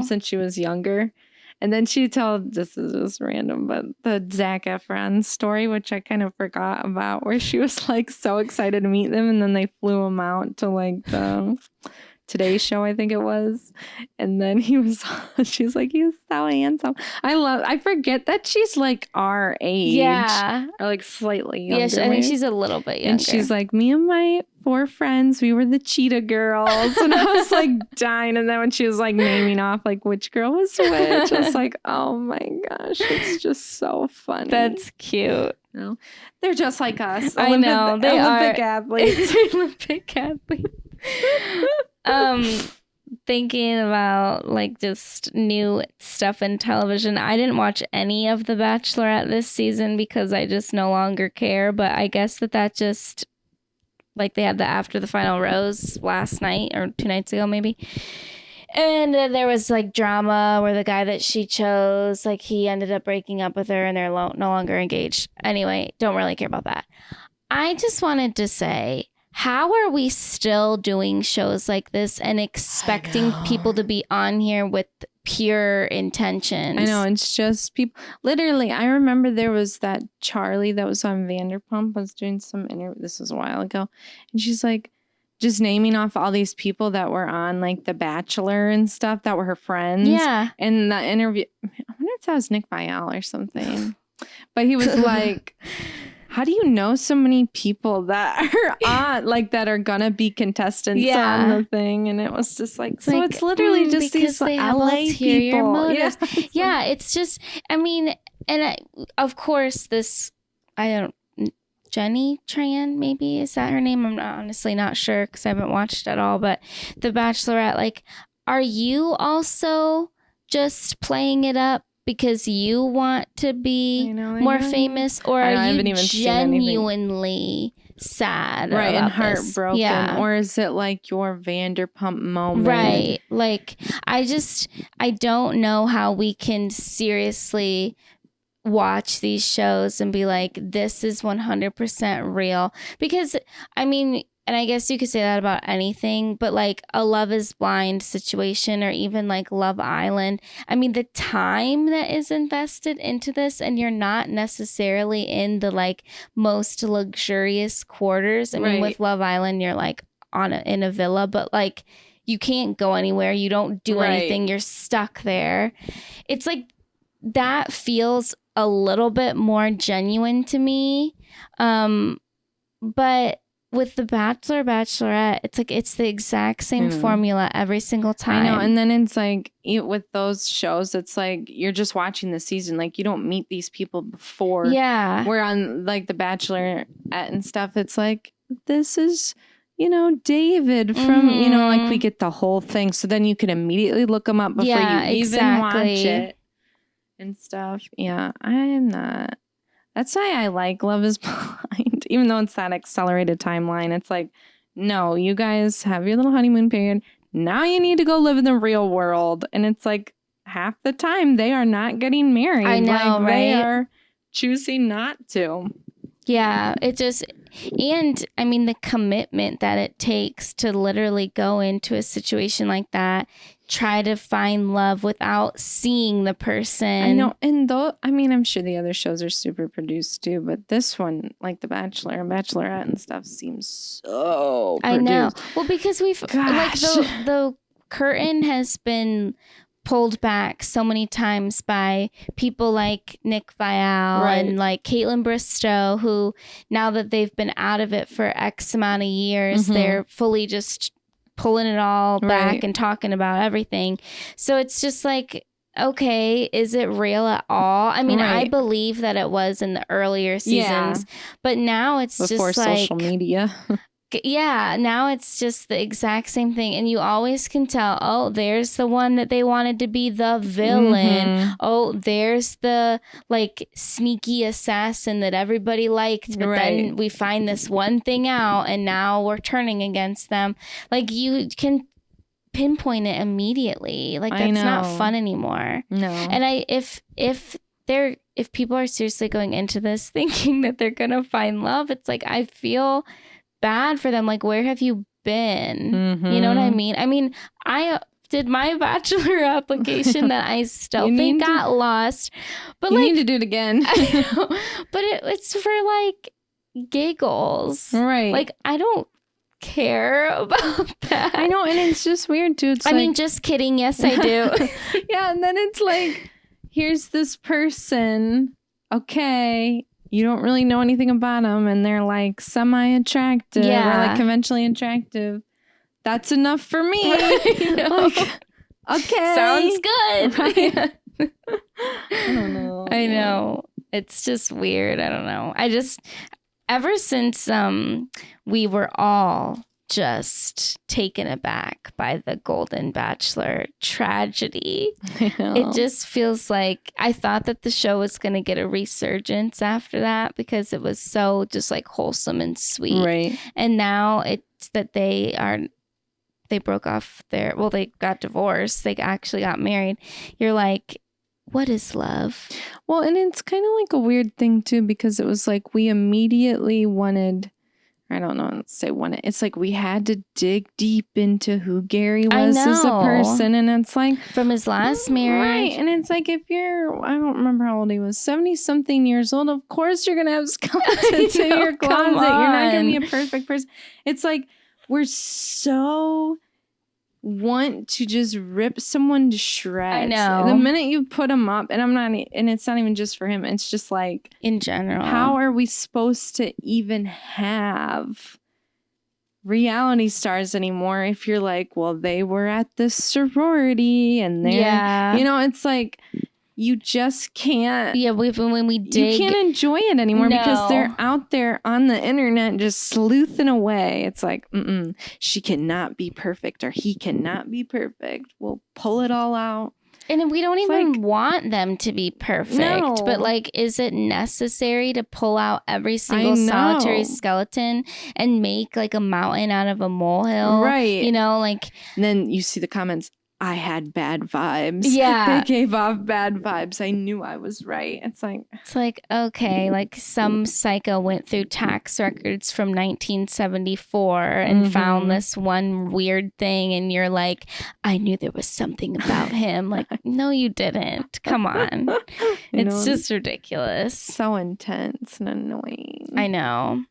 since she was younger. And then she told, this is just random, but the Zac Efron story, which I kind of forgot about, where she was like so excited to meet them. And then they flew him out to like the Today Show, I think it was. And then she's like, he was so handsome. I forget that she's like our age. Yeah. Or like slightly younger. Yeah, I think she's a little bit younger. And she's like, me and my 4 friends, we were the Cheetah Girls. And I was like dying. And then when she was like naming off like which girl was which, I was like, oh my gosh, it's just so funny. That's cute. No, they're just like us. I know. They Olympic are athletes. Olympic athletes. Thinking about like just new stuff in television. I didn't watch any of The Bachelorette this season because I just no longer care. But I guess that just like they had the After the Final Rose last night or 2 nights ago maybe. And there was like drama where the guy that she chose, like he ended up breaking up with her and they're no longer engaged. Anyway, don't really care about that. I just wanted to say, how are we still doing shows like this and expecting people to be on here with pure intentions? I know, it's just people. Literally, I remember there was that Charlie that was on Vanderpump was doing some interview. This was a while ago. And she's like, just naming off all these people that were on like The Bachelor and stuff that were her friends. Yeah. And the interview, I wonder if that was Nick Viall or something. But he was like, how do you know so many people that are on, like that are gonna be contestants on the thing? And it was just like, so it's literally just these LA people. Yeah, it's just, I mean, and of course this, I don't Jenny Tran, maybe, is that her name? I'm honestly not sure because I haven't watched at all. But The Bachelorette, like, are you also just playing it up because you want to be more famous, or are you genuinely sad right about and heartbroken this? Yeah. Or is it like your Vanderpump moment? Right. Like, I don't know how we can seriously watch these shows and be like, this is 100% real, because I mean, and I guess you could say that about anything, but like a Love is Blind situation, or even like Love Island, I mean, the time that is invested into this, and you're not necessarily in the like most luxurious quarters. I mean, with Love Island, you're like in a villa, but like you can't go anywhere, you don't do anything, you're stuck there. It's like that feels a little bit more genuine to me. But with The Bachelor, Bachelorette, it's like it's the exact same formula every single time. I know. And then it's like with those shows, it's like you're just watching the season. Like you don't meet these people before. Yeah. We're on like The Bachelorette and stuff. It's like, this is, David from, like we get the whole thing. So then you can immediately look them up before you even watch it and stuff. Yeah, I am not. That's why I like Love is Blind, even though it's that accelerated timeline. It's like, no, you guys have your little honeymoon period. Now you need to go live in the real world. And it's like half the time they are not getting married. I know, like, right? They are choosing not to. Yeah, it just, and I mean, the commitment that it takes to literally go into a situation like that, try to find love without seeing the person. I know. And though, I mean, I'm sure the other shows are super produced too, but this one, like The Bachelor and Bachelorette and stuff, seems so produced. I know. Well, because like the curtain has been pulled back so many times by people like Nick Viall and like Caitlin Bristow, who now that they've been out of it for X amount of years, they're fully just pulling it all back and talking about everything. So it's just like, okay, is it real at all? I mean, I believe that it was in the earlier seasons, but now it's before just like social media. Yeah, now it's just the exact same thing. And you always can tell, oh, there's the one that they wanted to be the villain. Oh, there's the like sneaky assassin that everybody liked. But then we find this one thing out and now we're turning against them. Like you can pinpoint it immediately. Like that's not fun anymore. No. And if people are seriously going into this thinking that they're going to find love, it's like, I feel bad for them. Like, where have you been? You know what I mean? I mean, I did my Bachelor application that I still think got lost. But you need to do it again. I know, but it's for like giggles. Right. Like, I don't care about that. I know, and it's just weird too. It's I mean, just kidding. Yes, I do. Yeah, and then it's like, here's this person. Okay. You don't really know anything about them, and they're like semi-attractive or like conventionally attractive. That's enough for me. Like, okay. Sounds good. Right? I don't know. I know. It's just weird. I don't know. Ever since we were all just taken aback by the Golden Bachelor tragedy. It just feels like I thought that the show was going to get a resurgence after that because it was so just like wholesome and sweet. Right. And now it's that they broke off they got divorced. They actually got married. You're like, what is love? Well, and it's kind of like a weird thing too, because it was like we immediately wanted, I don't know, let's say wanted. It's like we had to dig deep into who Gary was as a person. And it's like from his last marriage. Right. And it's like, if you're, I don't remember how old he was, 70 something years old, of course you're going to have skeletons in your closet. You're not going to be a perfect person. It's like, we're so want to just rip someone to shreds. I know. The minute you put him up, and it's not even just for him, it's just like in general. How are we supposed to even have reality stars anymore if you're like, well, they were at this sorority and they're, it's like you just can't. Yeah, when we dig, you can't enjoy it anymore because they're out there on the internet just sleuthing away. It's like, she cannot be perfect or he cannot be perfect. We'll pull it all out. And we don't even want them to be perfect. No. But like, is it necessary to pull out every single solitary skeleton and make like a mountain out of a molehill? Right. You know, like. And then you see the comments. I had bad vibes. Yeah. They gave off bad vibes. I knew I was right. It's like, okay, like some psycho went through tax records from 1974 and found this one weird thing. And you're like, I knew there was something about him. Like, no, you didn't. Come on. It's just ridiculous. So intense and annoying. I know.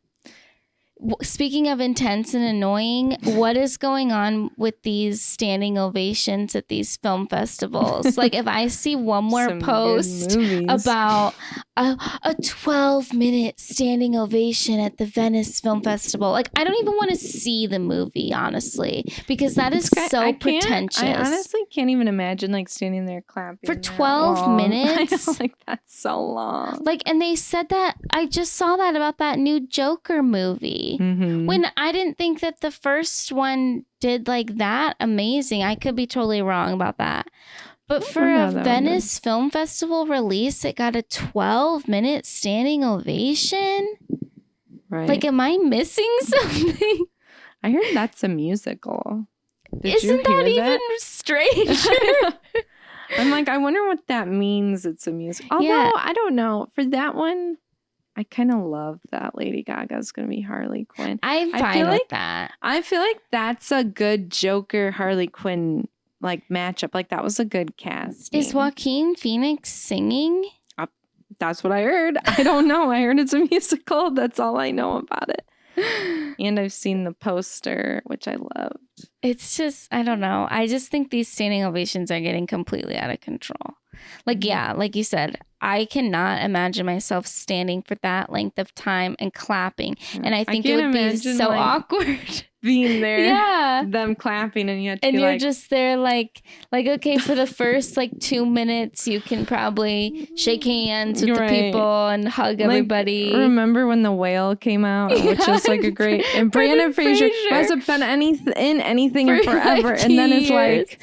Speaking of intense and annoying, what is going on with these standing ovations at these film festivals? Like, if I see one more post about a 12-minute standing ovation at the Venice Film Festival, like, I don't even want to see the movie, honestly, because that is so pretentious. I honestly can't even imagine, like, standing there clapping for 12 minutes. I know, like, that's so long. Like, and they said that, I just saw that about that new Joker movie. When I didn't think that the first one did like that amazing. I could be totally wrong about that. But for a Venice Film Festival release, it got a 12-minute standing ovation. Right. Like, am I missing something? I heard that's a musical. Isn't that even stranger? I'm like, I wonder what that means. It's a musical. Although, I don't know. For that one, I kind of love that Lady Gaga's going to be Harley Quinn. I'm fine with that. I feel like that's a good Joker Harley Quinn like matchup. Like that was a good cast. Is Joaquin Phoenix singing? That's what I heard. I don't know. I heard it's a musical. That's all I know about it. And I've seen the poster, which I loved. It's just, I don't know. I just think these standing ovations are getting completely out of control. Like, yeah, like you said, I cannot imagine myself standing for that length of time and clapping. And I think it would be so awkward. Being there, yeah, them clapping, and you have to and be you're just there, like okay, for the first like 2 minutes, you can probably shake hands with the people and hug everybody. Remember when The Whale came out, which was like a great, and Brandon Fraser hasn't been in anything in forever, like and then it's like,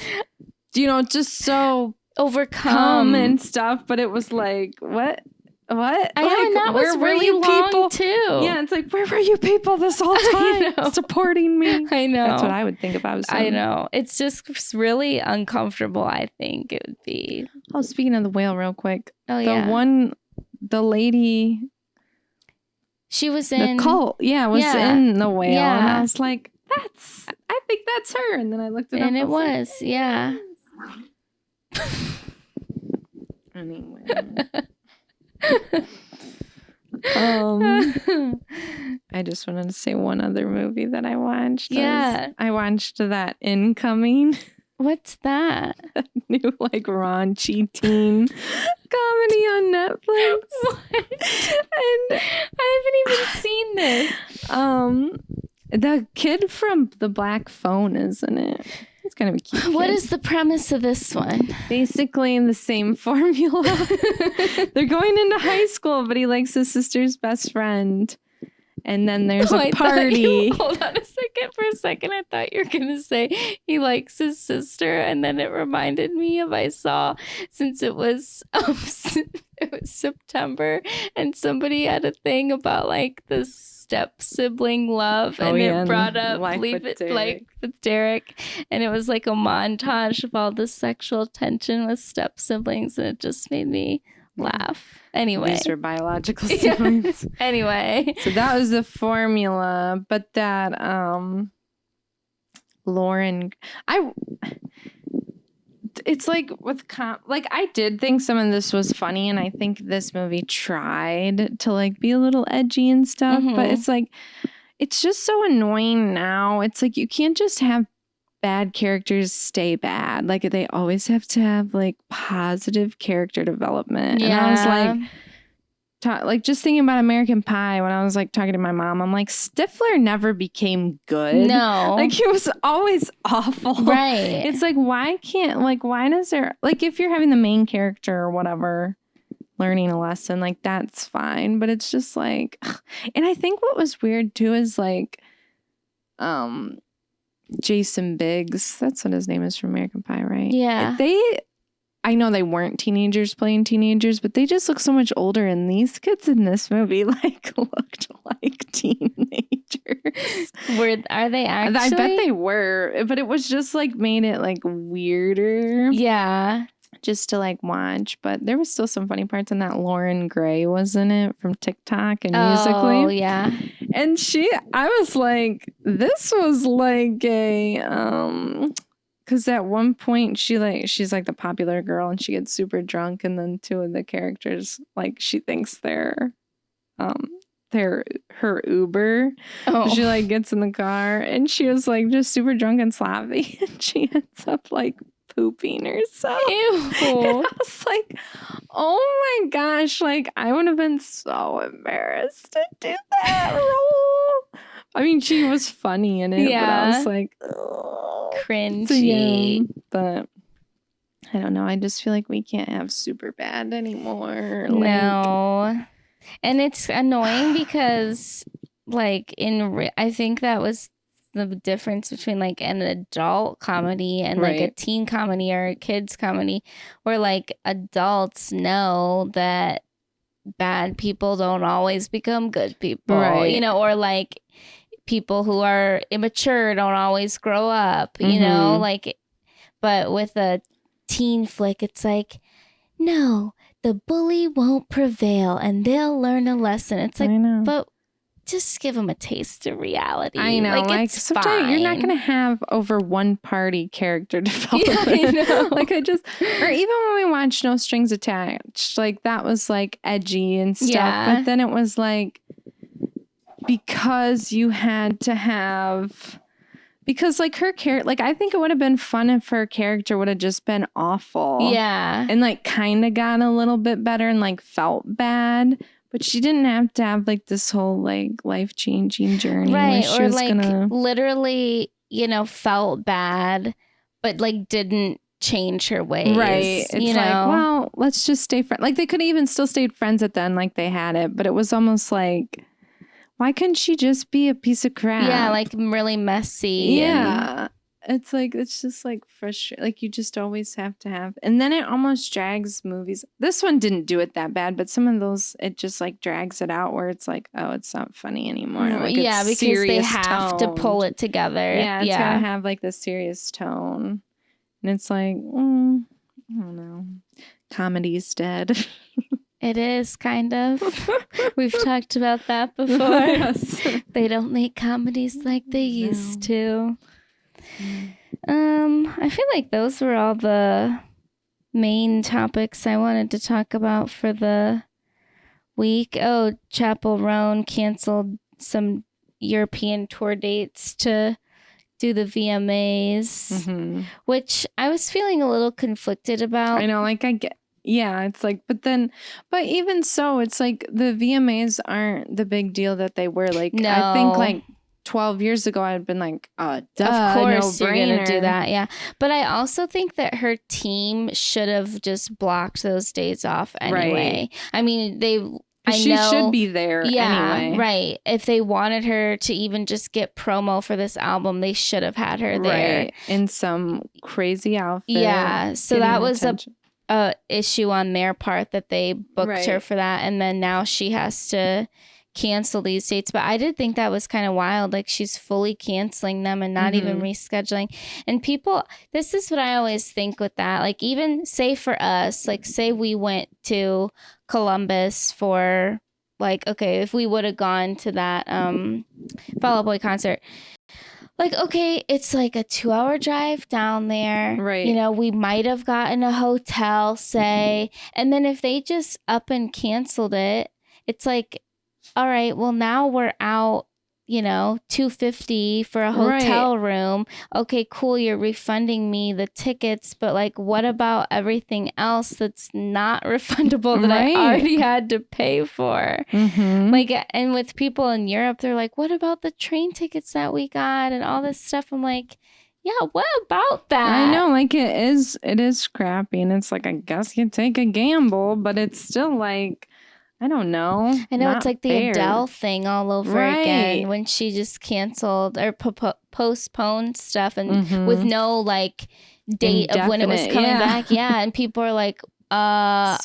just so overcome and stuff. But it was like, what? What? I know, and that was really long too. Yeah, it's like, where were you people this whole time supporting me? I know. That's what I would think if I was them. I know. It's just really uncomfortable, I think it would be. Oh, speaking of The Whale real quick. Oh, yeah. The lady. She was in. The cult. Yeah, was in The Whale. Yeah. And I was like, I think that's her. And then I looked it up. And it was, yeah. Anyway. I just wanted to say one other movie that I watched. Yeah. I watched that Incoming. What's that? New like raunchy teen comedy on Netflix. What? And I haven't even seen this. The kid from The Black Phone is in it. It's kind of a cute kid. What is the premise of this one? Basically in the same formula. They're going into high school, but he likes his sister's best friend. And then there's a party. Hold on a second. For a second, I thought you were going to say he likes his sister. And then it reminded me of since it was September and somebody had a thing about like this step sibling love. And it brought up Life with Derek. And it was like a montage of all the sexual tension with step siblings. And it just made me laugh. Anyway. These are biological siblings. Anyway. So that was the formula. But that Lauren, it's like with I did think some of this was funny, and I think this movie tried to like be a little edgy and stuff, but it's like it's just so annoying now. It's like you can't just have bad characters stay bad. Like they always have to have like positive character development. Yeah. And I was like, like just thinking about American Pie when I was like talking to my mom, I'm like, Stifler never became good. No. Like he was always awful. Right. It's like, why does there, like if you're having the main character or whatever learning a lesson, like that's fine. But it's just like, and I think what was weird too is like, Jason Biggs, that's what his name is from American Pie, right? Yeah. I know they weren't teenagers playing teenagers, but they just look so much older. And these kids in this movie like looked like teenagers. Are they actually? I bet they were, but it was just like made it like weirder. Yeah. Just to like watch. But there was still some funny parts in that. Lauren Gray was in it from TikTok and Musically. Oh, yeah. And I was like, this was like a because at one point she's like the popular girl and she gets super drunk, and then two of the characters, like she thinks they're her Uber. Oh. She like gets in the car and she was like just super drunk and sloppy, and she ends up like pooping herself. Ew. And I was like, oh my gosh, like I would have been so embarrassed to do that role. I mean, she was funny in it, but I was like, oh, cringy. so, yeah, but I don't know. I just feel like we can't have super bad anymore. No. And it's annoying because like I think that was the difference between like an adult comedy and like a teen comedy or a kids comedy, where like adults know that bad people don't always become good people, you know, or like people who are immature don't always grow up, you know, like, but with a teen flick, it's like, no, the bully won't prevail and they'll learn a lesson. It's like, but just give them a taste of reality. I know, like it's fine. You're not going to have over one party character development. Yeah, I know. Like or even when we watched No Strings Attached, like that was like edgy and stuff. Yeah. But then it was like, because you had to have, because like her character, like I think it would have been fun if her character would have just been awful. Yeah. And like kind of got a little bit better and like felt bad. But she didn't have to have like this whole like life-changing journey. Right. Where she was like literally, you know, felt bad, but like didn't change her ways. Right. It's you like, know? well, let's just stay friends. Like they could have even still stayed friends at the end, like they had it. But it was almost like, why couldn't she just be a piece of crap? Yeah, like really messy. Yeah. It's like, it's just like frustrating. Like you just always have to have. And then it almost drags movies. This one didn't do it that bad, but some of those, it just like drags it out where it's like, oh, it's not funny anymore. Like, yeah, because they have to pull it together. Yeah, it's got to have like the serious tone. And it's like, I don't know. Comedy's dead. It is kind of. We've talked about that before. Yes. They don't make comedies like they used to. I feel like those were all the main topics I wanted to talk about for the week. Oh, Chapel Roan canceled some European tour dates to do the VMAs, which I was feeling a little conflicted about. I know, like yeah, it's like, but even so, it's like the VMAs aren't the big deal that they were. Like, no. I think like 12 years ago, I'd been like, duh, of course no-brainer. You're going to do that. Yeah. But I also think that her team should have just blocked those days off anyway. Right. I mean, she should be there anyway. Right. If they wanted her to even just get promo for this album, they should have had her there. Right. In some crazy outfit. Yeah. So that was a issue on their part that they booked her for that. And then now she has to cancel these dates. But I did think that was kind of wild. Like she's fully canceling them and not even rescheduling. And people, this is what I always think with that. Like even say for us, like say we went to Columbus for like, okay, if we would have gone to that Fall Out Boy concert, like, okay, it's like a 2-hour drive down there. Right. You know, we might have gotten a hotel, say. And then if they just up and canceled it, it's like, all right, well, now we're out $250 for a hotel room. Okay, cool. You're refunding me the tickets, but like, what about everything else that's not refundable that I already had to pay for? Like, and with people in Europe, they're like, what about the train tickets that we got and all this stuff? I'm like, yeah, what about that? I know, like it is crappy, and it's like, I guess you take a gamble, but it's still like, I don't know. I know, it's like the Adele thing all over again when she just canceled or postponed stuff and with no like date of when it was coming back. Yeah, and people are like, I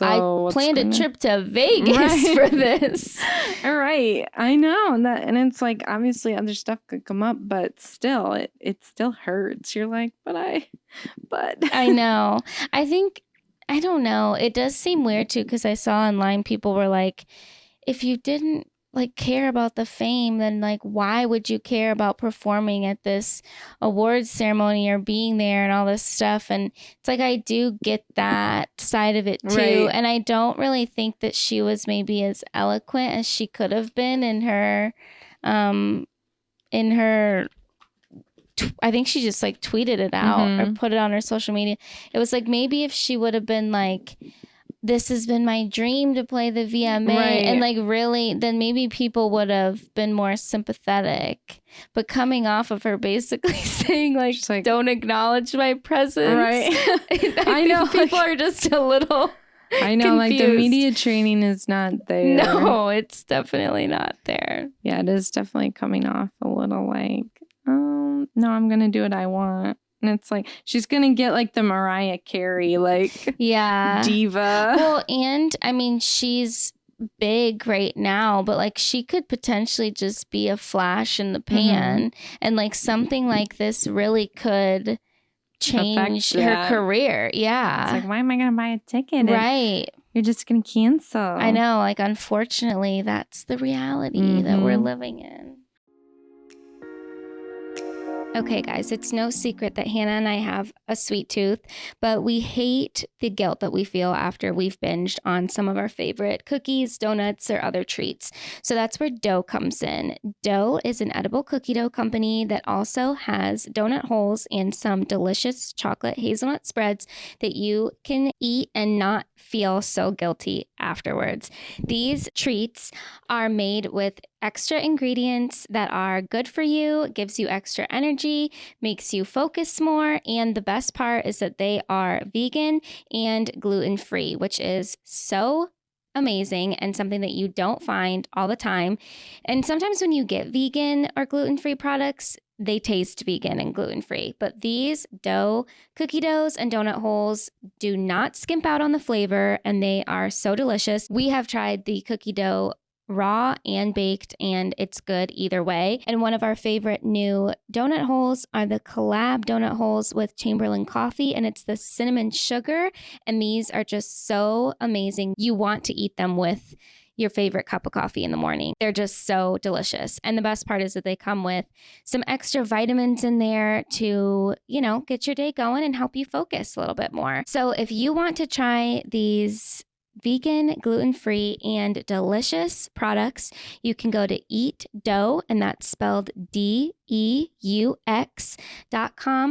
planned a trip to Vegas for this. All right, I know that, and it's like obviously other stuff could come up, but still, it still hurts. You're like, but I know. I don't know. It does seem weird too, because I saw online people were like, if you didn't like care about the fame, then like why would you care about performing at this awards ceremony or being there and all this stuff? And it's like, I do get that side of it too. And I don't really think that she was maybe as eloquent as she could have been in her I think she just like tweeted it out or put it on her social media. It was like, maybe if she would have been like, this has been my dream to play the VMA and like really, then maybe people would have been more sympathetic. But coming off of her basically saying like don't acknowledge my presence. I know people are just a little I know, confused. Like the media training is not there. No, it's definitely not there. Yeah, it is definitely coming off a little like, no, I'm going to do what I want. And it's like, she's going to get like the Mariah Carey, like, diva. Well, and I mean, she's big right now, but like she could potentially just be a flash in the pan. And like something like this really could change her career. Yeah. It's like, why am I going to buy a ticket? Right. You're just going to cancel. I know. Like, unfortunately, that's the reality that we're living in. Okay, guys, it's no secret that Hannah and I have a sweet tooth, but we hate the guilt that we feel after we've binged on some of our favorite cookies, donuts, or other treats. So that's where Dough comes in. Dough is an edible cookie dough company that also has donut holes and some delicious chocolate hazelnut spreads that you can eat and not feel so guilty afterwards. These treats are made with extra ingredients that are good for you, gives you extra energy, makes you focus more, and the best part is that they are vegan and gluten-free, which is so amazing and something that you don't find all the time. And sometimes when you get vegan or gluten-free products, they taste vegan and gluten-free, but these dough, cookie doughs, and donut holes do not skimp out on the flavor, and they are so delicious. We have tried the cookie dough raw and baked, and it's good either way. And one of our favorite new donut holes are the collab donut holes with Chamberlain coffee, and it's the cinnamon sugar, and these are just so amazing. You want to eat them with your favorite cup of coffee in the morning. They're just so delicious. And the best part is that they come with some extra vitamins in there to, get your day going and help you focus a little bit more. So if you want to try these vegan, gluten-free, and delicious products, you can go to Eat Dough, and that's spelled DEUX.com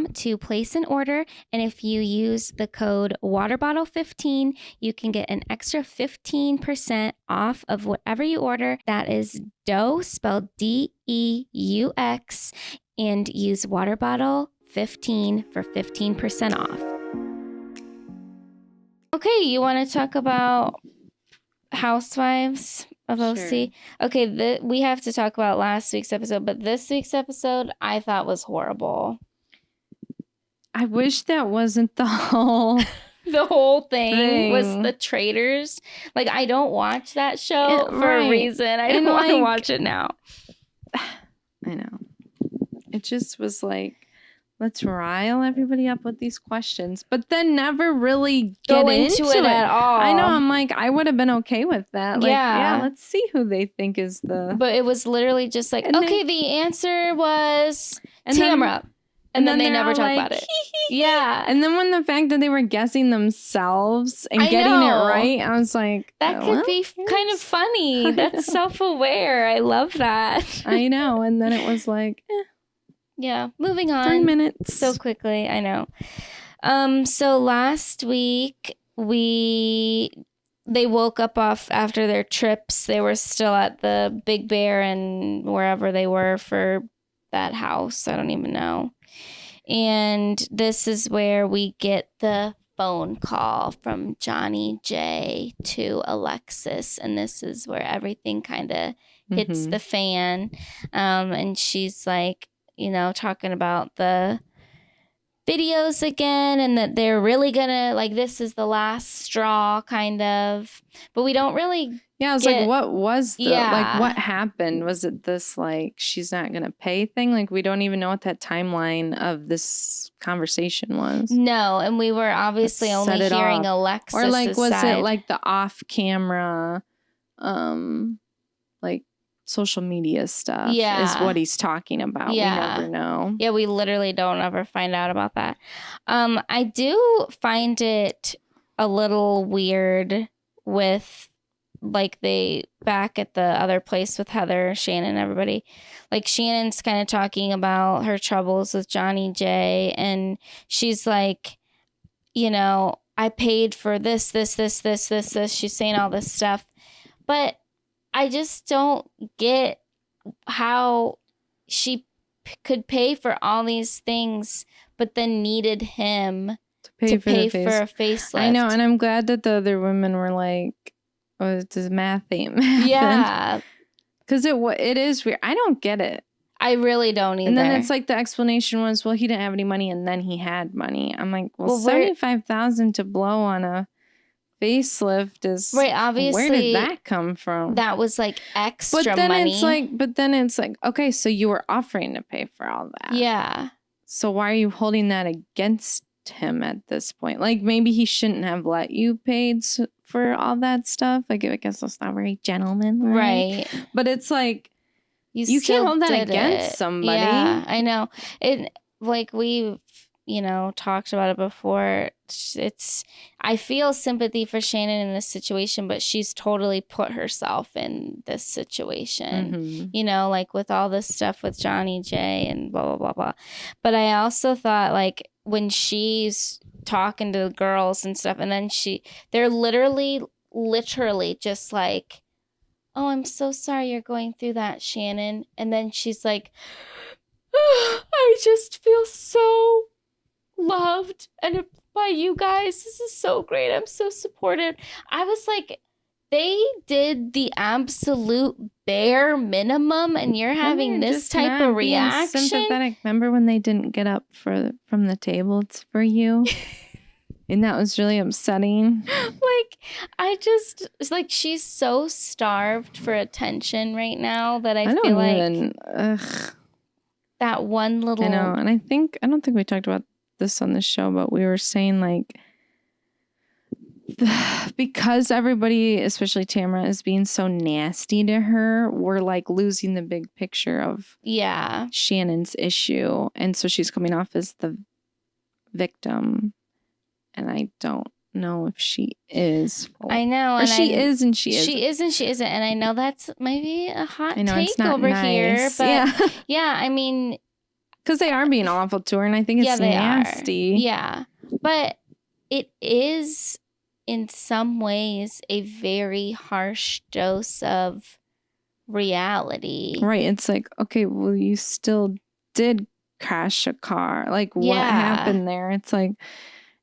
to place an order. And if you use the code WaterBottle15, you can get an extra 15% off of whatever you order. That is dough, spelled DEUX, and use WaterBottle15 for 15% off. Okay, you want to talk about Housewives of OC? Sure. Okay, we have to talk about last week's episode, but this week's episode I thought was horrible. I wish that wasn't the whole... The whole thing was the Traitors. Like, I don't watch that show for a reason. I don't want to watch it now. I know. It just was like, let's rile everybody up with these questions, but then never really get into it at all. I know. I'm like, I would have been okay with that. Like, yeah, let's see who they think is the... But it was literally just like, the answer was Tamra. And then they never talk about it. Yeah. And then when the fact that they were guessing themselves and getting it right, I was like, that could be kind of funny. That's self-aware. I love that. I know. And then it was like, yeah. Moving on. 3 minutes. So quickly. I know. So last week they woke up off after their trips. They were still at the Big Bear and wherever they were for that house. I don't even know. And this is where we get the phone call from Johnny J to Alexis. And this is where everything kind of hits the fan. And she's like, talking about the videos again and that they're really gonna, like, this is the last straw kind of. But we don't really... Yeah, I was like, what was like, what happened? Was it this, like, she's not going to pay thing? Like, we don't even know what that timeline of this conversation was. No, and we were obviously only hearing Alexis' Or, like, was side. it, like, the off-camera, like, social media stuff is what he's talking about. Yeah. We never know. Yeah, we literally don't ever find out about that. I do find it a little weird with... like they back at the other place with Heather, Shannon, everybody. Like Shannon's kind of talking about her troubles with Johnny J. And she's like, I paid for this. She's saying all this stuff. But I just don't get how she could pay for all these things, but then needed him to pay for a facelift. I know. And I'm glad that the other women were like, oh, it's a math thing. Yeah. Because it is weird. I don't get it. I really don't either. And then it's like the explanation was, well, he didn't have any money and then he had money. I'm like, well $75,000 to blow on a facelift is... Right, obviously. Where did that come from? That was like extra but then money. But then it's like, okay, so you were offering to pay for all that. Yeah. So why are you holding that against him at this point? Like, maybe he shouldn't have let you pay for all that stuff. Like, I guess that's not very gentlemanly. Right. But it's like, you can't hold that against somebody. Yeah, I know. It, like, we've, talked about it before. I feel sympathy for Shannon in this situation, but she's totally put herself in this situation, like with all this stuff with Johnny J and blah, blah, blah, blah. But I also thought, like, when she's talking to the girls and stuff, and then they're literally just like, oh, I'm so sorry you're going through that, Shannon. And then she's like, I just feel so loved and by you guys. This is so great. I'm so supported. I was like, they did the absolute bare minimum and you're having this type of reaction. Sympathetic. Remember when they didn't get up from the table for you? And that was really upsetting. Like, it's like she's so starved for attention right now that I feel like that one little... I know. And I don't think we talked about this on the show, but we were saying, like, because everybody, especially Tamara, is being so nasty to her, we're like losing the big picture of Shannon's issue. And so she's coming off as the victim. And I don't know if she is. I know. Or she is and she isn't. She is and she isn't. And I know that's maybe a hot take it's not over nice. Here. But yeah, I mean. Because they are being awful to her. And I think it's nasty. Yeah. But it is, in some ways, a very harsh dose of reality. Right. It's like, okay, well, you still did crash a car. Like, what happened there? It's like...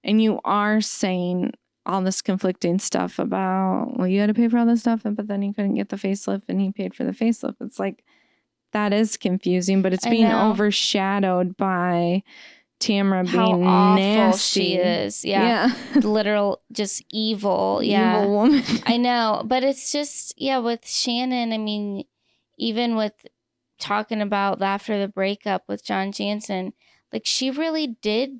And you are saying all this conflicting stuff about, well, you had to pay for all this stuff, but then you couldn't get the facelift and he paid for the facelift. It's like, that is confusing, but it's being overshadowed by Tamara being awful nasty. She is. Yeah. Literal, just evil. Yeah. Evil woman. I know. But it's just, with Shannon, I mean, even with talking about after the breakup with John Jansen, like, she really did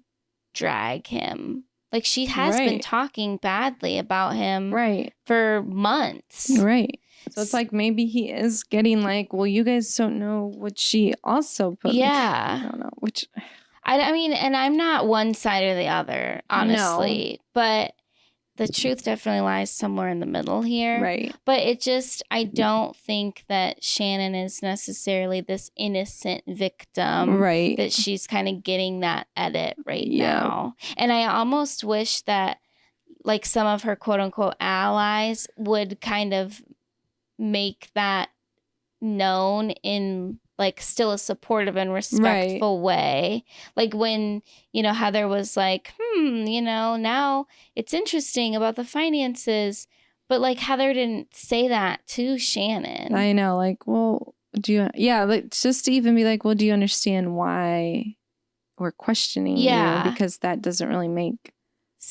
drag him. Like, she has been talking badly about him for months. Right. So it's like, maybe he is getting like, well, you guys don't know what she also put. Yeah. I don't know. Which I mean, and I'm not one side or the other, honestly, but the truth definitely lies somewhere in the middle here. Right. But I don't think that Shannon is necessarily this innocent victim. Right. That she's kind of getting that edit now. And I almost wish that like some of her quote unquote allies would kind of make that known in like still a supportive and respectful way. Like when, Heather was like, now it's interesting about the finances. But like Heather didn't say that to Shannon. I know. Like, well, like just to even be like, well, do you understand why we're questioning you? Because that doesn't really make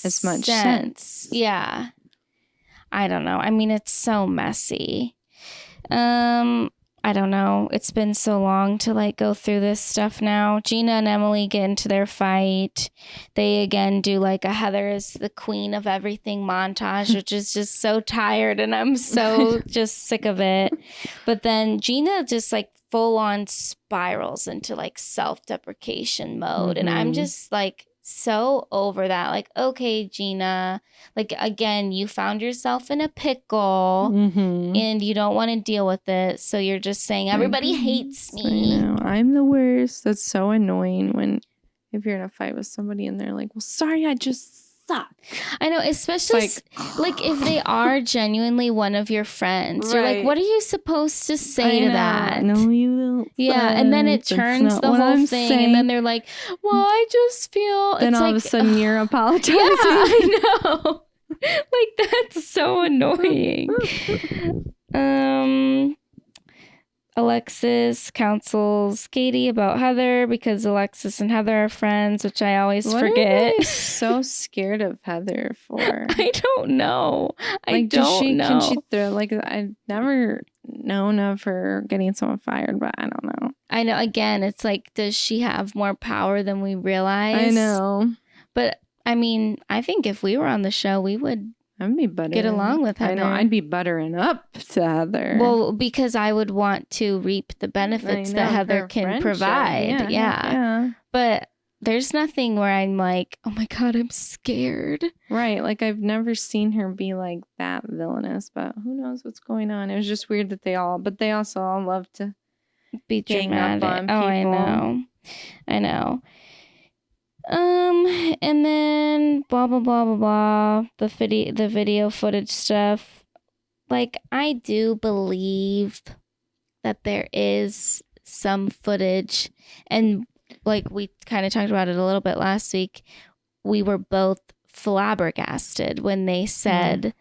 as much sense. Yeah. I don't know. I mean, it's so messy. I don't know. It's been so long to like go through this stuff now. Gina and Emily get into their fight. They again do like a Heather is the queen of everything montage, which is just so tired and I'm so just sick of it. But then Gina just like full on spirals into like self-deprecation mode. And I'm just like so over that. Like, okay, Gina, like again, you found yourself in a pickle and you don't want to deal with it. So you're just saying everybody hates me. I know. I'm the worst. That's so annoying if you're in a fight with somebody and they're like, well, sorry, I just suck. I know, especially like if they are genuinely one of your friends. You're like, what are you supposed to say to that? No, you don't. Yeah, and then it turns the whole thing, and then they're like, well, I just feel... Then all of a sudden you're apologizing. Yeah, I know. Like, that's so annoying. Alexis counsels Katie about Heather because Alexis and Heather are friends, which I always forget. What are so scared of Heather for? I don't know. Can she throw, like, I've never known of her getting someone fired, but I don't know. I know. Again, it's like, does she have more power than we realize? I know. But I mean, I think if we were on the show, we would get along with Heather. I know. I'd be buttering up to Heather. Well, because I would want to reap the benefits that Heather can provide. Yeah. But there's nothing where I'm like, oh my God, I'm scared. Right. Like I've never seen her be like that villainous, but who knows what's going on. It was just weird that they also all love to be dramatic. Up on people. I know. And then blah blah blah blah blah. The video footage stuff. Like, I do believe that there is some footage, and like we kind of talked about it a little bit last week. We were both flabbergasted when they said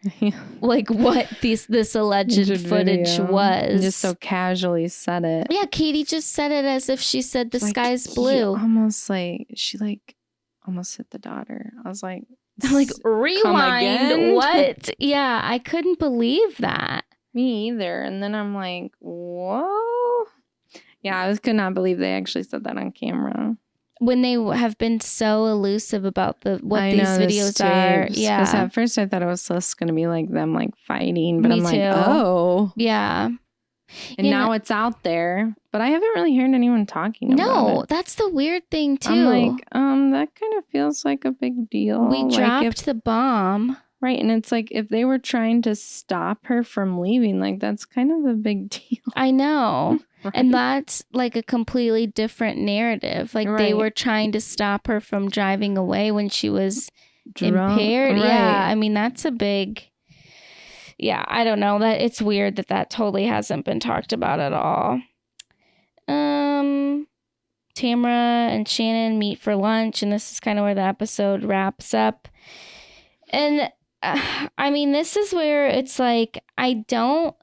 like what this alleged footage was. And just so casually said it. Yeah, Katie just said it as if she said the sky's blue. She almost hit the daughter. I was like, rewind. What? Yeah, I couldn't believe that. Me either. And then I'm like, whoa. Yeah, I could not believe they actually said that on camera. When they have been so elusive about what these videos are. Yeah. Because at first I thought it was just going to be like them like fighting. But Me I'm too. like, oh. Yeah. And now it's out there. But I haven't really heard anyone talking about it. No, that's the weird thing too. I'm like, that kind of feels like a big deal. We dropped the bomb. Right. And it's like if they were trying to stop her from leaving, like that's kind of a big deal. I know. Right. And that's like a completely different narrative. Like they were trying to stop her from driving away when she was impaired. Right. Yeah. I mean, that's a big... Yeah, I don't know. That it's weird that totally hasn't been talked about at all. Tamra and Shannon meet for lunch, and this is kind of where the episode wraps up. And I mean, this is where it's like I don't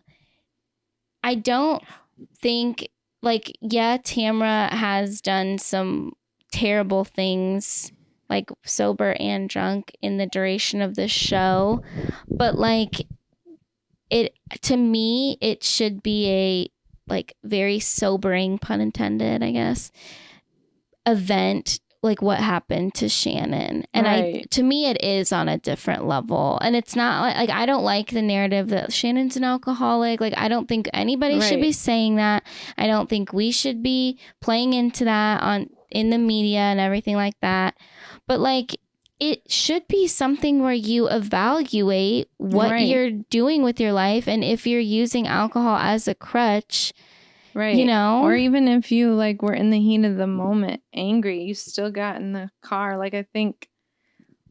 think like, yeah, Tamra has done some terrible things, like sober and drunk, in the duration of this show, but like. To me, it should be a like very sobering, pun intended, I guess, event, like what happened to Shannon. And to me, it is on a different level. And it's not like I don't like the narrative that Shannon's an alcoholic. Like, I don't think anybody should be saying that. I don't think we should be playing into that in the media and everything like that. But like, it should be something where you evaluate what you're doing with your life. And if you're using alcohol as a crutch, you know, or even if you like were in the heat of the moment, angry, you still got in the car. Like, I think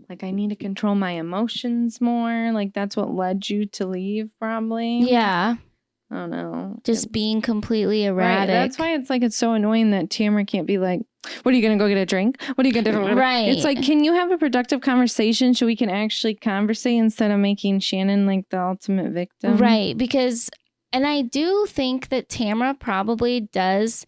like I need to control my emotions more. Like, that's what led you to leave, probably. Yeah. I don't know. Just being completely erratic. Right. That's why it's so annoying that Tamara can't be like, what are you going to go get a drink? What are you going to do? Right. It's like, can you have a productive conversation so we can actually conversate instead of making Shannon like the ultimate victim? Right. Because, and I do think that Tamara probably does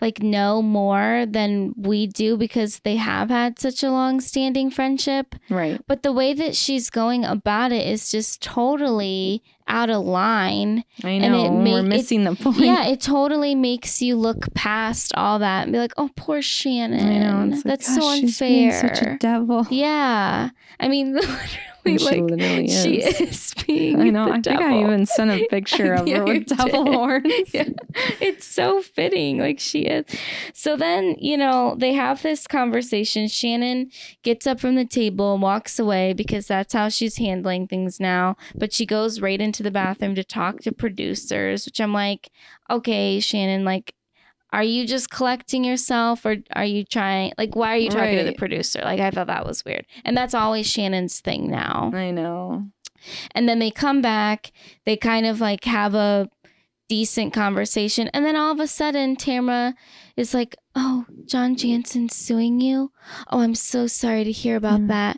like know more than we do because they have had such a long-standing friendship. Right. But the way that she's going about it is just totally out of line. I know. And we're missing the point. Yeah, it totally makes you look past all that and be like, oh, poor Shannon. I know. That's like, so unfair. She's being such a devil. Yeah. I mean, she literally is. She is being I know. the I think devil. I even sent a picture of her with devil horns. Yeah. It's so fitting. Like, she is. So then, you know, they have this conversation. Shannon gets up from the table and walks away because that's how she's handling things now. But she goes right into the bathroom to talk to producers, which I'm like, okay, Shannon, like, are you just collecting yourself or are you trying, like, why are you talking to the producer? Like, I thought that was weird. And that's always Shannon's thing now. I know. And then they come back, they kind of like have a decent conversation. And then all of a sudden, Tamara is like, oh, John Jansen's suing you? Oh, I'm so sorry to hear about that.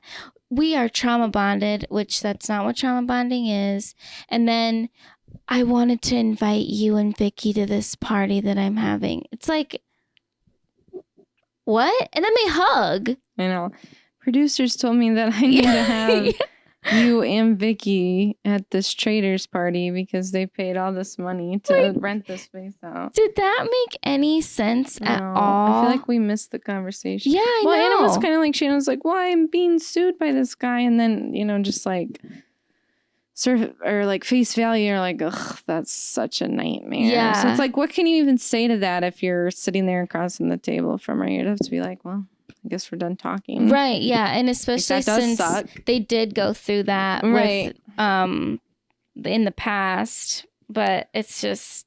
We are trauma bonded, which that's not what trauma bonding is. And then I wanted to invite you and Vicky to this party that I'm having. It's like, what? And then they hug. I know. Producers told me that I need to have you and Vicky at this Traitors party because they paid all this money to rent this space out. Did that make any sense at all? I feel like we missed the conversation. Yeah, I know. and it was kind of like Shannon was like, well, I'm being sued by this guy. And then, you know, just like... or like face value, or like, ugh, that's such a nightmare. Yeah. So it's like, what can you even say to that if you're sitting there across from the table from her? You'd have to be like, well, I guess we're done talking. Right. Yeah. And especially since they did go through that with, in the past, but it's just,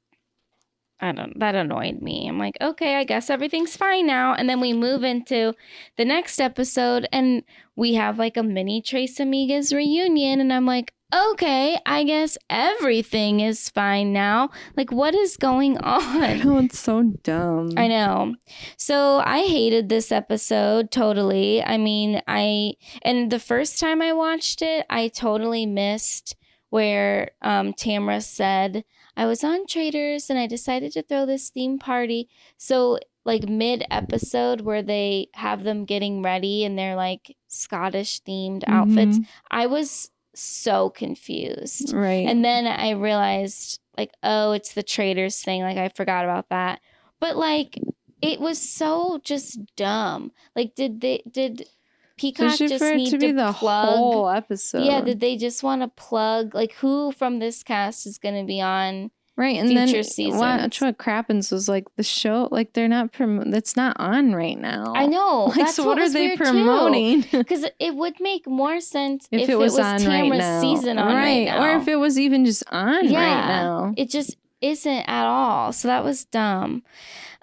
that annoyed me. I'm like, okay, I guess everything's fine now. And then we move into the next episode and we have like a mini Tres Amigas reunion. And I'm like, okay, I guess everything is fine now. Like, what is going on? Oh, it's so dumb. I know. So I hated this episode totally. I mean, and the first time I watched it, I totally missed where Tamara said, I was on Traitors and I decided to throw this theme party. So like mid-episode where they have them getting ready and they're like Scottish themed outfits, I was so confused. Right. And then I realized like, oh, it's the Traitors thing. Like, I forgot about that. But like, it was so just dumb. Like, did Peacock just need to be the plug whole episode? Yeah, did they just want to plug like who from this cast is going to be on and future then seasons? Watch what crappens was like the show, like they're not it's not on right now. I know. Like, that's so what are they promoting? Because it would make more sense if it was on Tamara's right now. season on right now, or if it was even just on right now. It just isn't at all. So that was dumb.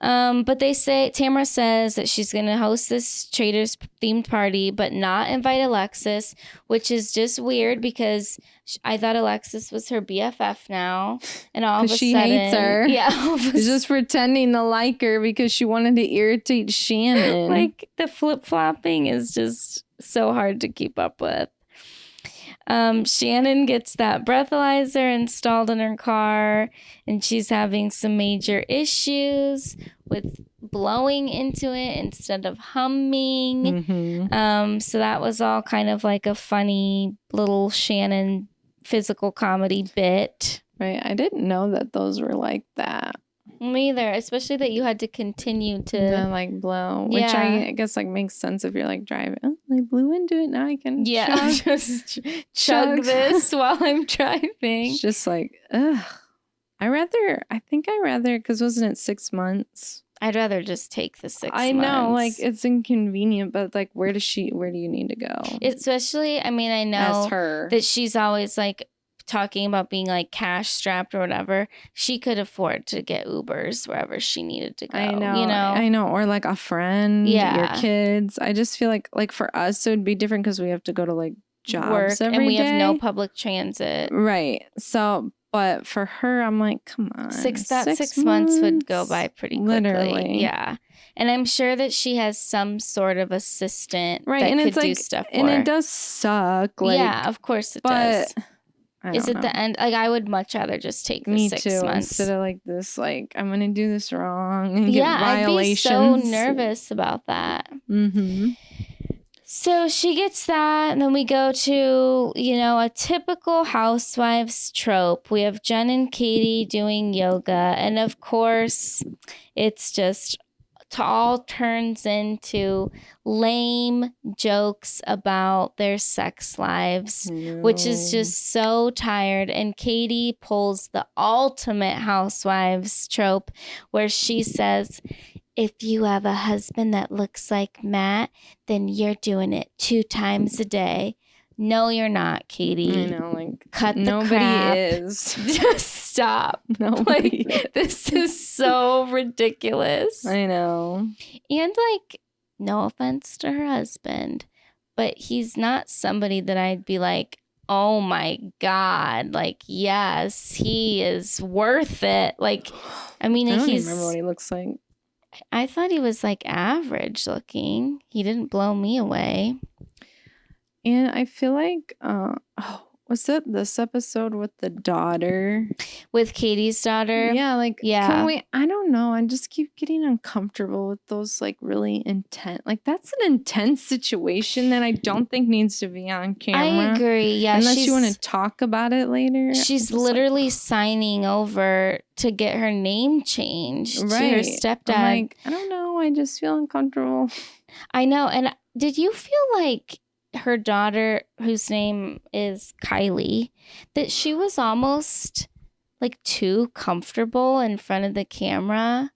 But Tamara says that she's going to host this Traitors themed party, but not invite Alexis, which is just weird because I thought Alexis was her BFF now. And all of a sudden, she hates her. Yeah. She's just pretending to like her because she wanted to irritate Shannon. Like, the flip-flopping is just so hard to keep up with. Shannon gets that breathalyzer installed in her car, and she's having some major issues with blowing into it instead of humming. So that was all kind of like a funny little Shannon physical comedy bit. Right. I didn't know that those were like that. Me either, especially that you had to continue to like blow, which I guess like makes sense if you're like driving. Oh, I blew into it, now I can just chug this while I'm driving. It's just like, ugh. I think I rather, because wasn't it 6 months? I'd rather just take the 6 months. I know, like, it's inconvenient, but like, where do you need to go? Especially, I mean, I know that she's always like talking about being like cash strapped or whatever. She could afford to get Ubers wherever she needed to go. I know, or like a friend, your kids. I just feel like for us, it would be different because we have to go to like jobs work every and we day. have no public transit. Right. So, but for her, I'm like, come on. 6 months would go by pretty quickly. Literally. Yeah. And I'm sure that she has some sort of assistant that and could it's like, do stuff for and her. it does suck. Like, yeah, of course it does. Is it the end? Like, I would much rather just take the 6 months. Instead of like this, like, I'm going to do this wrong and get violations. I'd be so nervous about that. Mm-hmm. So she gets that, and then we go to, a typical housewives trope. We have Jenn and Katie doing yoga, and of course, it's just all turns into lame jokes about their sex lives, which is just so tired. And Katie pulls the ultimate housewives trope where she says, if you have a husband that looks like Matt, then you're doing it 2 times a day. No, you're not, Katie. I know, like, cut the nobody crap. Is. Just stop. Nobody is. This is so ridiculous. I know. And like, no offense to her husband, but he's not somebody that I'd be like, oh my God, like, yes, he is worth it. Like, I mean, I don't even remember what he looks like. I thought he was like average looking. He didn't blow me away. And I feel like, was it this episode with the daughter? With Katie's daughter? Yeah, I don't know. I just keep getting uncomfortable with those like really intense, like that's an intense situation that I don't think needs to be on camera. I agree. Yeah. Unless you want to talk about it later. She's literally signing over to get her name changed to her stepdad. I'm like, I don't know. I just feel uncomfortable. I know. And did you feel like her daughter, whose name is Kylie, that she was almost like too comfortable in front of the camera?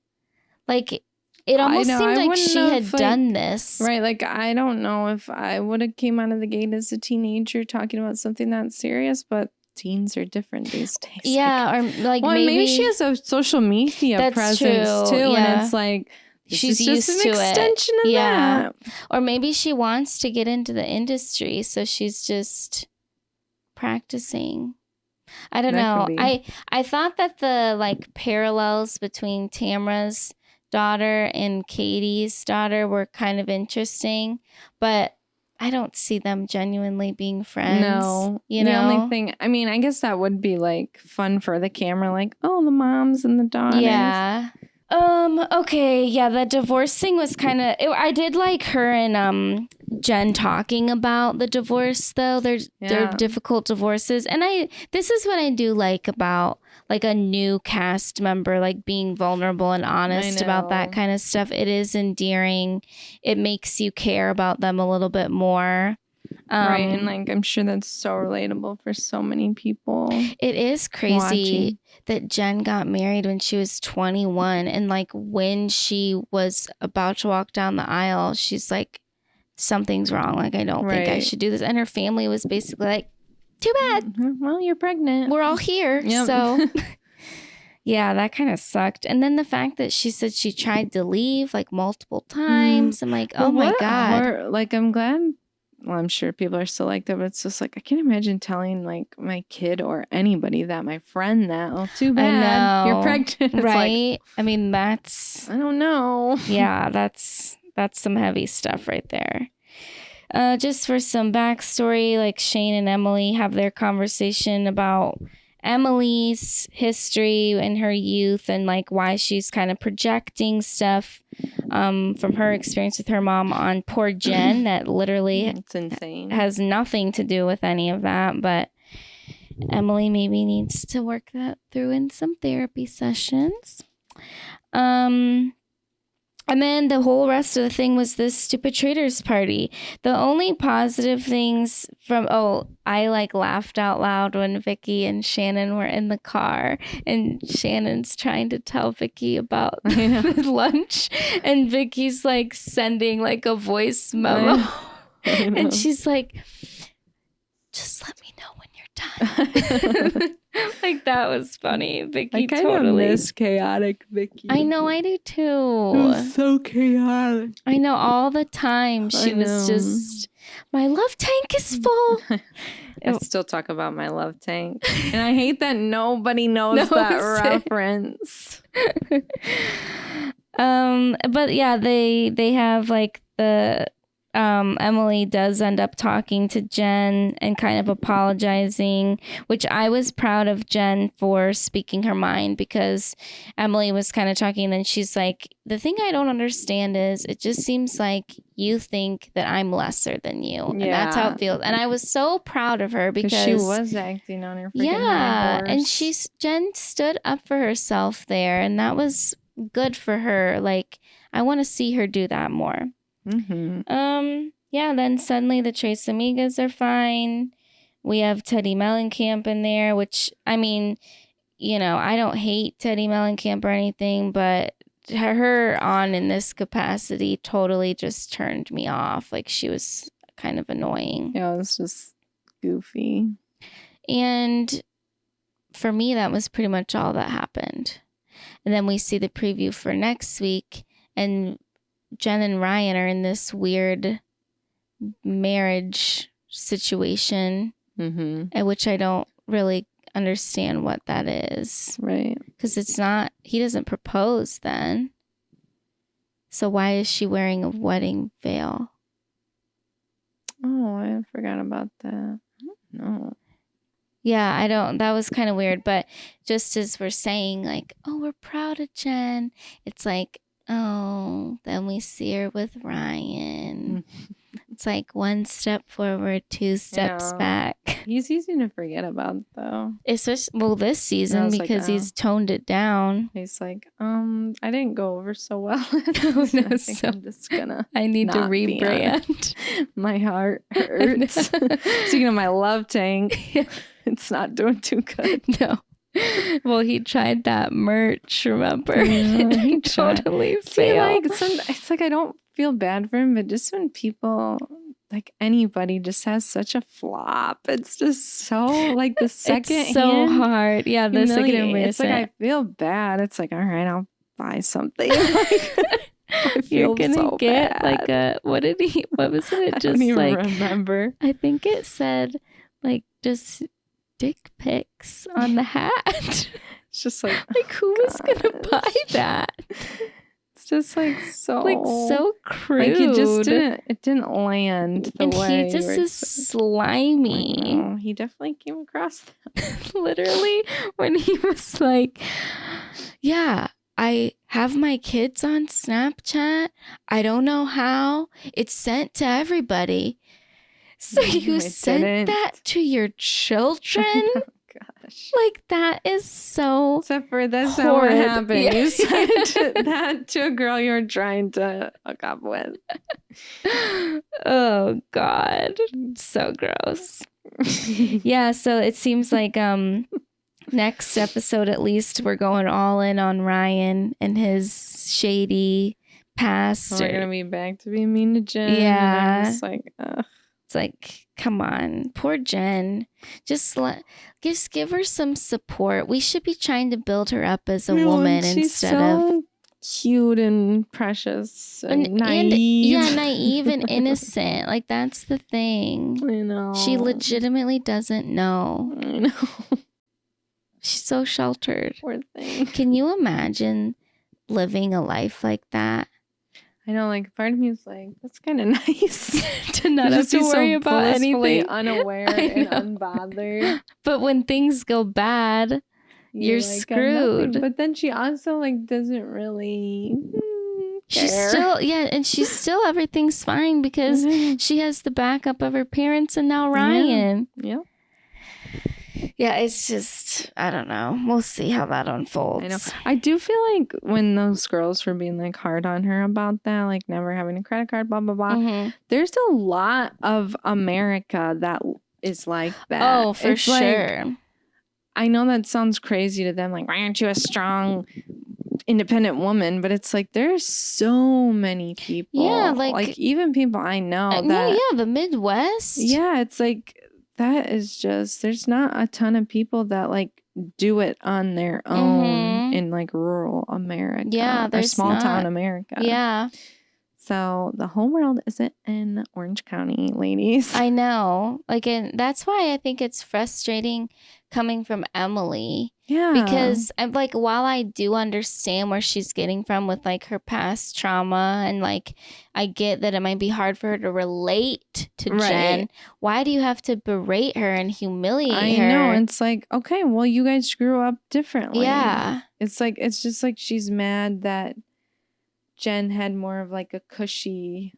Like, it almost seemed like she had done this. Right. Like, I don't know if I would have came out of the gate as a teenager talking about something that serious, but teens are different these days. Yeah. Or like, maybe she has a social media presence too. Yeah. And it's like, she's used to it. Extension of that. Or maybe she wants to get into the industry, so she's just practicing. I don't know. I thought that the like parallels between Tamra's daughter and Katie's daughter were kind of interesting, but I don't see them genuinely being friends. No. The only thing, I mean, I guess that would be like fun for the camera, like, oh, the moms and the daughters. Yeah. Okay, yeah, the divorce thing was kind of, I did like her and Jenn talking about the divorce though. They're difficult divorces. And this is what I do like about like a new cast member, like being vulnerable and honest about that kind of stuff. It is endearing. It makes you care about them a little bit more. Right, and like I'm sure that's so relatable for so many people. It is crazy that Jenn got married when she was 21, and like when she was about to walk down the aisle, she's like, something's wrong. Like, I don't think I should do this. And her family was basically like, too bad. Well, you're pregnant. We're all here. Yep. So yeah, that kind of sucked. And then the fact that she said she tried to leave like multiple times. I'm like, oh my God. Like, I'm glad. Well, I'm sure people are still like that, but it's just like, I can't imagine telling like my kid or anybody that, my friend that, oh, too bad, you're pregnant. Right? Like, I mean, that's, I don't know. Yeah, that's some heavy stuff right there. Just for some backstory, like Shane and Emily have their conversation about Emily's history and her youth and like why she's kind of projecting stuff from her experience with her mom on poor Jenn that literally it's insane. Has nothing to do with any of that, but Emily maybe needs to work that through in some therapy sessions. And then the whole rest of the thing was this stupid Traitors party. The only positive things from, I like laughed out loud when Vicky and Shannon were in the car and Shannon's trying to tell Vicky about the lunch and Vicky's like sending like a voice memo and she's like, just let me know when you're done. Like that was funny. Vicky totally miss chaotic Vicky. I know, I do too. It was so chaotic. I know, all the time she was just, my love tank is full. I still talk about my love tank, and I hate that nobody knows that reference. But yeah, they have like the Emily does end up talking to Jenn and kind of apologizing, which I was proud of Jenn for speaking her mind, because Emily was kind of talking and then she's like, the thing I don't understand is it just seems like you think that I'm lesser than you. And that's how it feels. And I was so proud of her because she was acting on her freaking high horse. And Jenn stood up for herself there, and that was good for her. Like, I want to see her do that more. Then suddenly the Tres Amigas are fine. We have Teddi Mellencamp in there, which, I mean, you know, I don't hate Teddi Mellencamp or anything, but her on in this capacity totally just turned me off. Like, she was kind of annoying. Yeah, it was just goofy. And for me, that was pretty much all that happened. And then we see the preview for next week, and Jenn and Ryan are in this weird marriage situation, which I don't really understand what that is. Right. Because he doesn't propose then. So why is she wearing a wedding veil? Oh, I forgot about that. I don't know. Yeah, that was kind of weird. But just as we're saying, like, oh, we're proud of Jenn, it's like, oh, then we see her with Ryan. It's like one step forward, two steps back. He's easy to forget about, though. Especially, this season, because he's toned it down. He's like, I didn't go over so well. I'm just gonna. I need to rebrand. My heart hurts. Speaking of my love tank, it's not doing too good. No. Well, he tried that merch, remember? He totally failed. It's like I don't feel bad for him, but just when people, like anybody, just has such a flop, it's just so like the second. It's so hard. Yeah, the second embarrassment. It's like I feel bad. It's like, all right, I'll buy something. I feel You're gonna so get bad. like what was it? I don't even remember. I think it said like just dick pics on the hat. It's just like who was gonna buy that? It's just like so crude. Like it didn't land the way. And he just is slimy. He definitely came across that. Literally, when he was like, yeah, I have my kids on Snapchat. I don't know how. It's sent to everybody. So you sent that to your children? Oh, gosh. Like, that is so Except for that's how it happened. Yeah. You sent that to a girl you were trying to hook up with. Oh, God. So gross. Yeah, so it seems like next episode, at least, we're going all in on Ryan and his shady past. We're going to be back to being mean to Jenn. Yeah. It's like, It's like, come on, poor Jenn. Just give her some support. We should be trying to build her up as a woman instead of cute and precious and naive. Naive and innocent. Like, that's the thing. I know. She legitimately doesn't know. I know. She's so sheltered. Poor thing. Can you imagine living a life like that? I know, like, part of me is like, that's kind of nice. To not have to worry about anything. Unaware and unbothered. But when things go bad, you're like, screwed. But then she also, like, doesn't really care. She's still, everything's fine because she has the backup of her parents and now Ryan. Yeah. Yeah, it's just, I don't know. We'll see how that unfolds. I know. I do feel like when those girls were being like hard on her about that, like never having a credit card, blah, blah, blah. There's a lot of America that is like that. Oh, for sure. Like, I know that sounds crazy to them. Like, why aren't you a strong, independent woman? But it's like, there's so many people. Yeah, like even people I know that. No, yeah, the Midwest. Yeah, it's like, that is just, there's not a ton of people that like do it on their own in like rural America. Yeah, or small town America. Yeah. So the whole world isn't in Orange County, ladies. I know. Like, and that's why I think it's frustrating coming from Emily. Yeah. Because I'm like, while I do understand where she's getting from with like her past trauma, and like I get that it might be hard for her to relate to Jenn, why do you have to berate her and humiliate her? I know. It's like, okay, well, you guys grew up differently. Yeah. It's like, it's just like she's mad that Jenn had more of like a cushy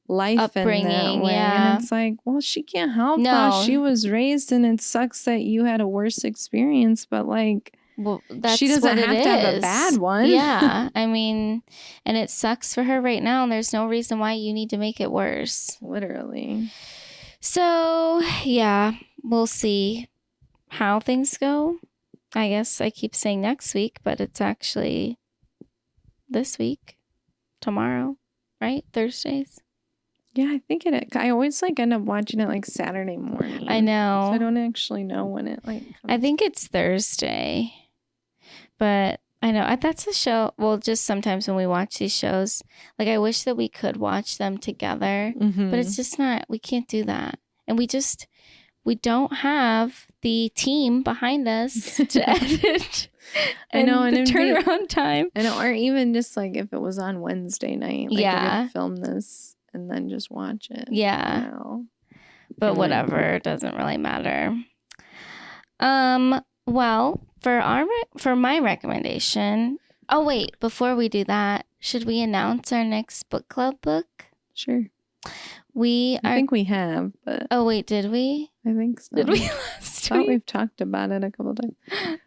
life upbringing, in that way. Yeah. And it's like, well, she can't help how she was raised, and it sucks that you had a worse experience, but like, well, that's she doesn't have to have a bad one. Yeah. I mean, and it sucks for her right now, and there's no reason why you need to make it worse. Literally. So, yeah, we'll see how things go. I guess I keep saying next week, but it's actually this week. Tomorrow, right? Thursdays. Yeah, I think it. I always like end up watching it like Saturday morning. I know. So I don't actually know when it like comes. I think it's Thursday. But I know that's a show. Well, just sometimes when we watch these shows, like I wish that we could watch them together, but it's just not, we can't do that. And we don't have the team behind us to edit. I know, and the turnaround time. I know, or even just like if it was on Wednesday night, like we could film this and then just watch it. Yeah. You know? But whatever, it doesn't really matter. Well, for my recommendation. Oh wait, before we do that, should we announce our next book club book? Sure. I think we have, but oh wait, did we? I think so. Did we last week? We've talked about it a couple times.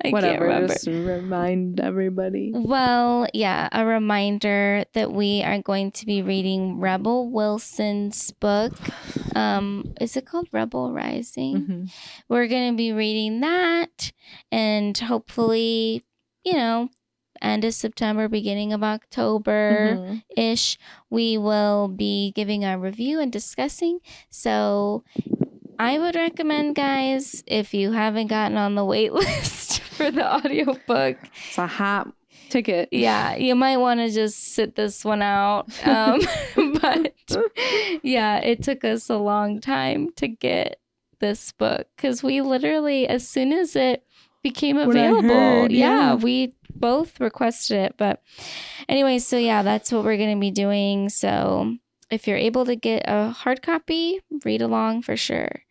Whatever, can't remember. Just remind everybody. Well, yeah, a reminder that we are going to be reading Rebel Wilson's book. Is it called Rebel Rising? We're going to be reading that, and hopefully, end of September, beginning of October-ish, we will be giving our review and discussing. So I would recommend, guys, if you haven't gotten on the wait list for the audiobook. It's a hot ticket. Yeah, you might want to just sit this one out. But yeah, it took us a long time to get this book because we literally, as soon as it became available, we both requested it. But anyway, so yeah, that's what we're going to be doing. So if you're able to get a hard copy, read along for sure.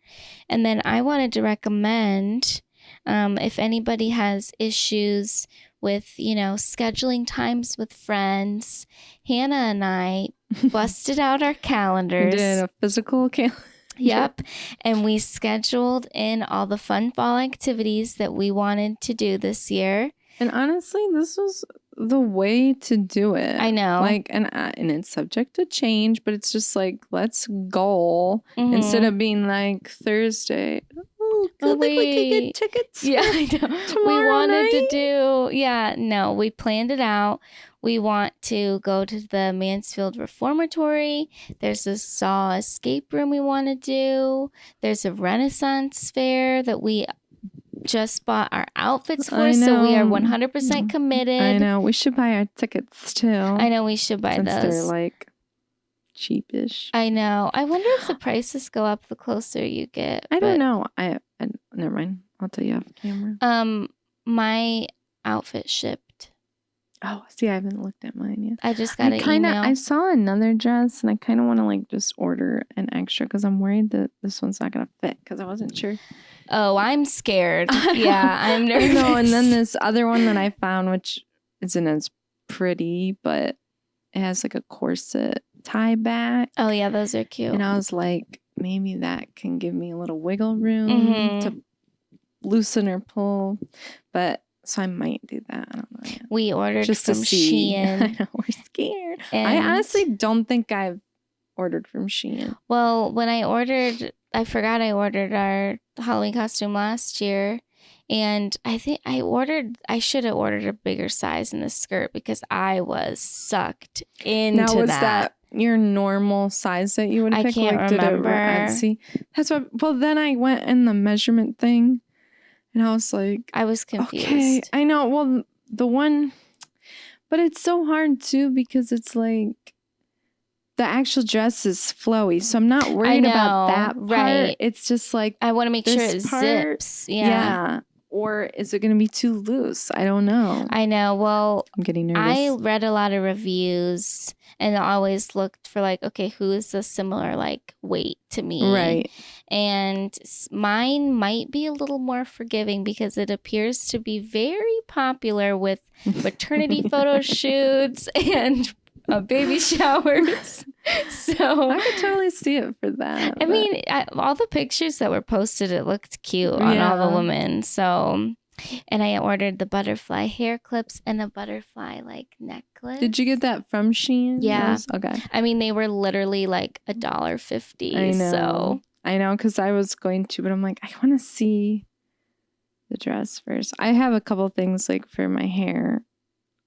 And then I wanted to recommend, if anybody has issues with, scheduling times with friends, Hannah and I busted out our calendars. We did a physical calendar. Yep. And we scheduled in all the fun fall activities that we wanted to do this year. And honestly, this was the way to do it. I know. Like, and it's subject to change, but it's just like, let's go instead of being like Thursday. Oh, good, we could get tickets. Yeah, I know. We wanted to do, we planned it out. We want to go to the Mansfield Reformatory. There's a Saw escape room we want to do. There's a Renaissance fair that we just bought our outfits for, so we are 100% committed. I know. We should buy our tickets too. I know we should buy those. They're like cheapish. I know. I wonder if the prices go up the closer you get. I don't know. I never mind. I'll tell you off camera. My outfit shipped. Oh, see, I haven't looked at mine yet. I just got an email. I saw another dress, and I kind of want to like just order an extra because I'm worried that this one's not gonna fit because I wasn't sure. Oh, I'm scared. Yeah, I'm nervous. No, and then this other one that I found, which isn't as pretty, but it has like a corset tie back. Oh yeah, those are cute. And I was like, maybe that can give me a little wiggle room to loosen or pull. But so I might do that. I don't know yet. We ordered just from Shein. I know, we're scared. I honestly don't think I've ordered from Shein. Well, when I forgot I ordered our Halloween costume last year. And I think I should have ordered a bigger size in the skirt because I was sucked into now, was that your normal size that you would have picked? I can't remember. That's what. Well, then I went in the measurement thing, and I was like, I was confused. Okay, I know. Well, the one, but it's so hard too because it's like the actual dress is flowy, so I'm not worried about that part. Right. It's just like I want to make sure it zips. Yeah. Or is it going to be too loose? I don't know. I know. Well, I'm getting nervous. I read a lot of reviews and I always looked for like, okay, who is a similar like weight to me? Right. And mine might be a little more forgiving because it appears to be very popular with maternity photo shoots and baby showers. So I could totally see it for that. I mean, all the pictures that were posted, it looked cute on all the women. So, and I ordered the butterfly hair clips and a butterfly like necklace. Did you get that from Shein? Yeah. Okay. I mean, they were literally like $1.50. I know. So I know because I was going to, but I'm like, I want to see the dress first. I have a couple things like for my hair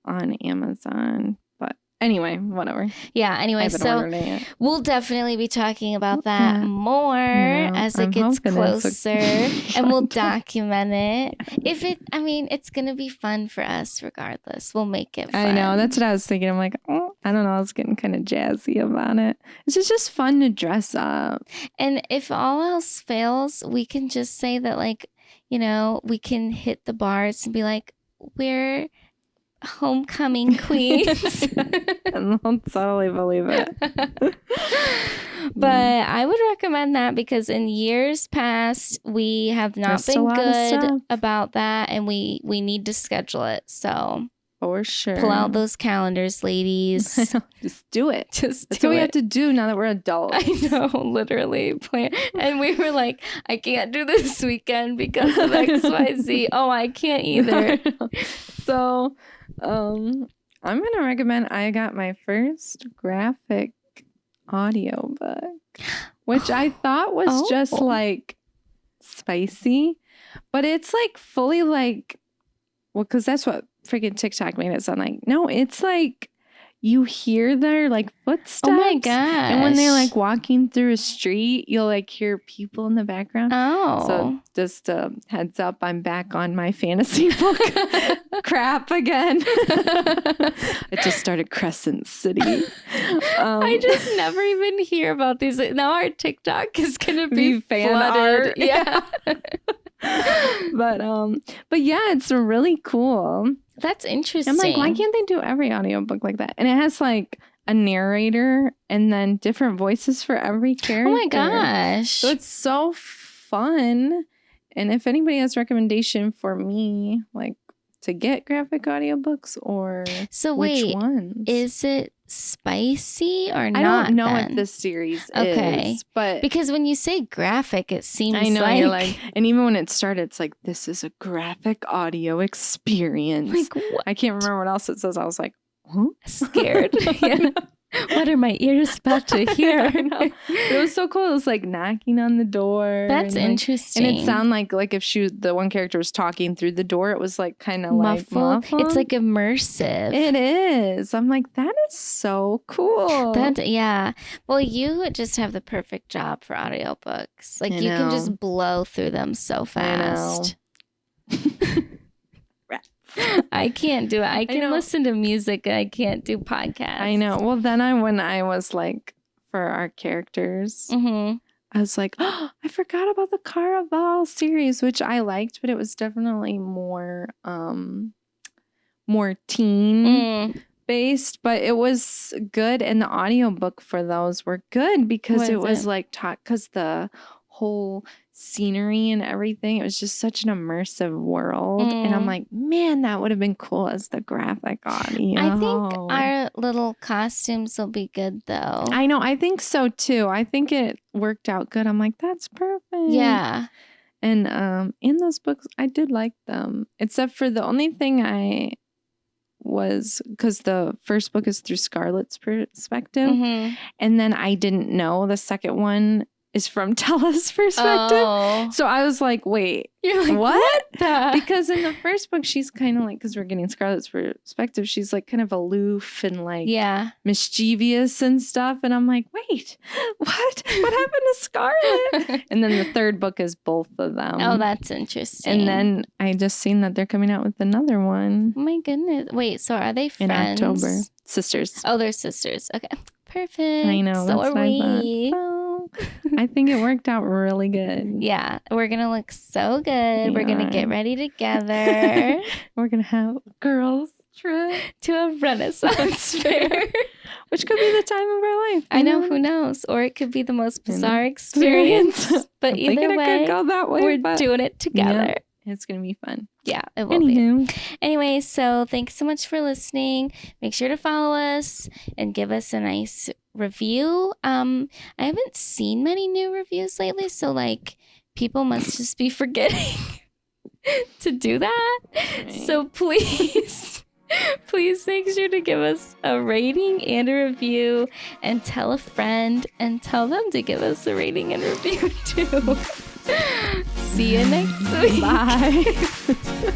on Amazon. Anyway, whatever. Yeah, anyway, so we'll definitely be talking about that more as it gets closer and we'll document it. It's going to be fun for us regardless. We'll make it fun. I know. That's what I was thinking. I'm like, I don't know. I was getting kind of jazzy about it. It's just fun to dress up. And if all else fails, we can just say that, like, we can hit the bars and be like, we're homecoming queens. And I'll totally believe it. But I would recommend that because in years past we have not been good about that, and we need to schedule it. So for sure, pull out those calendars, ladies. Just do it. That's what we have to do now that we're adults. I know, literally plan. And we were like, I can't do this weekend because of XYZ. Oh, I can't either. So I'm going to recommend I got my first graphic audiobook, which I thought was just like spicy, but it's like fully like, well, because that's what freaking TikTok made it sound like. No, it's like you hear their like footsteps. Oh my gosh. And when they're like walking through a street, you'll like hear people in the background. Oh. So just a heads up, I'm back on my fantasy book crap again. I just started Crescent City. I just never even hear about these. Now our TikTok is going to be fan flooded. art. Yeah. But yeah, it's really cool. That's interesting. I'm like, why can't they do every audiobook like that? And it has like a narrator and then different voices for every character. Oh my gosh. So it's so fun. And if anybody has recommendation for me, like to get graphic audiobooks or which ones? Is it spicy or not? I don't know what this series is. But because when you say graphic, it seems you're like, and even when it started, it's like, this is a graphic audio experience. Like, what? I can't remember what else it says. I was like, huh? Scared. Yeah. What are my ears about to hear? But it was so cool. It was like knocking on the door. That's interesting. And it sounded like if the one character was talking through the door, it was like kind of like muffled. It's like immersive. It is. I'm like, that is so cool. Yeah. Well, you just have the perfect job for audiobooks. Like you can just blow through them so fast. I know. I can't do it. I can listen to music. I can't do podcasts. I know. Well, then when I was like, for our characters, I was like, oh, I forgot about the Caraval series, which I liked, but it was definitely more teen based, but it was good. And the audiobook for those were good because it was like because the whole scenery and everything, it was just such an immersive world. And I'm like, man, that would have been cool as the graphic audio. I think our little costumes will be good though. I know, I think so too. I think it worked out good. I'm like, that's perfect. Yeah. And in those books, I did like them, except for the only thing because the first book is through Scarlett's perspective, and then I didn't know the second one is from Tella's perspective. Oh. So I was like, wait, you're like, what? Because in the first book, she's kind of like, because we're getting Scarlett's perspective, she's like kind of aloof and like mischievous and stuff. And I'm like, wait, what? What happened to Scarlett? And then the third book is both of them. Oh, that's interesting. And then I just seen that they're coming out with another one. Oh my goodness. Wait, so are they friends? In October. Sisters. Oh, they're sisters. Okay. Perfect. I know. So that's are we. I think it worked out really good. Yeah. We're going to look so good. Yeah. We're going to get ready together. We're going to have a girls' trip to a Renaissance fair. Which could be the time of our life. I know. Who knows? Or it could be the most bizarre experience. But either way, go that way, we're doing it together. Yep. It's going to be fun. Yeah, it will be. Anyway, so thanks so much for listening. Make sure to follow us and give us a nice review. I haven't seen many new reviews lately, so like people must just be forgetting to do that. Right. So please make sure to give us a rating and a review, and tell a friend and tell them to give us a rating and review too. See you next week. Bye.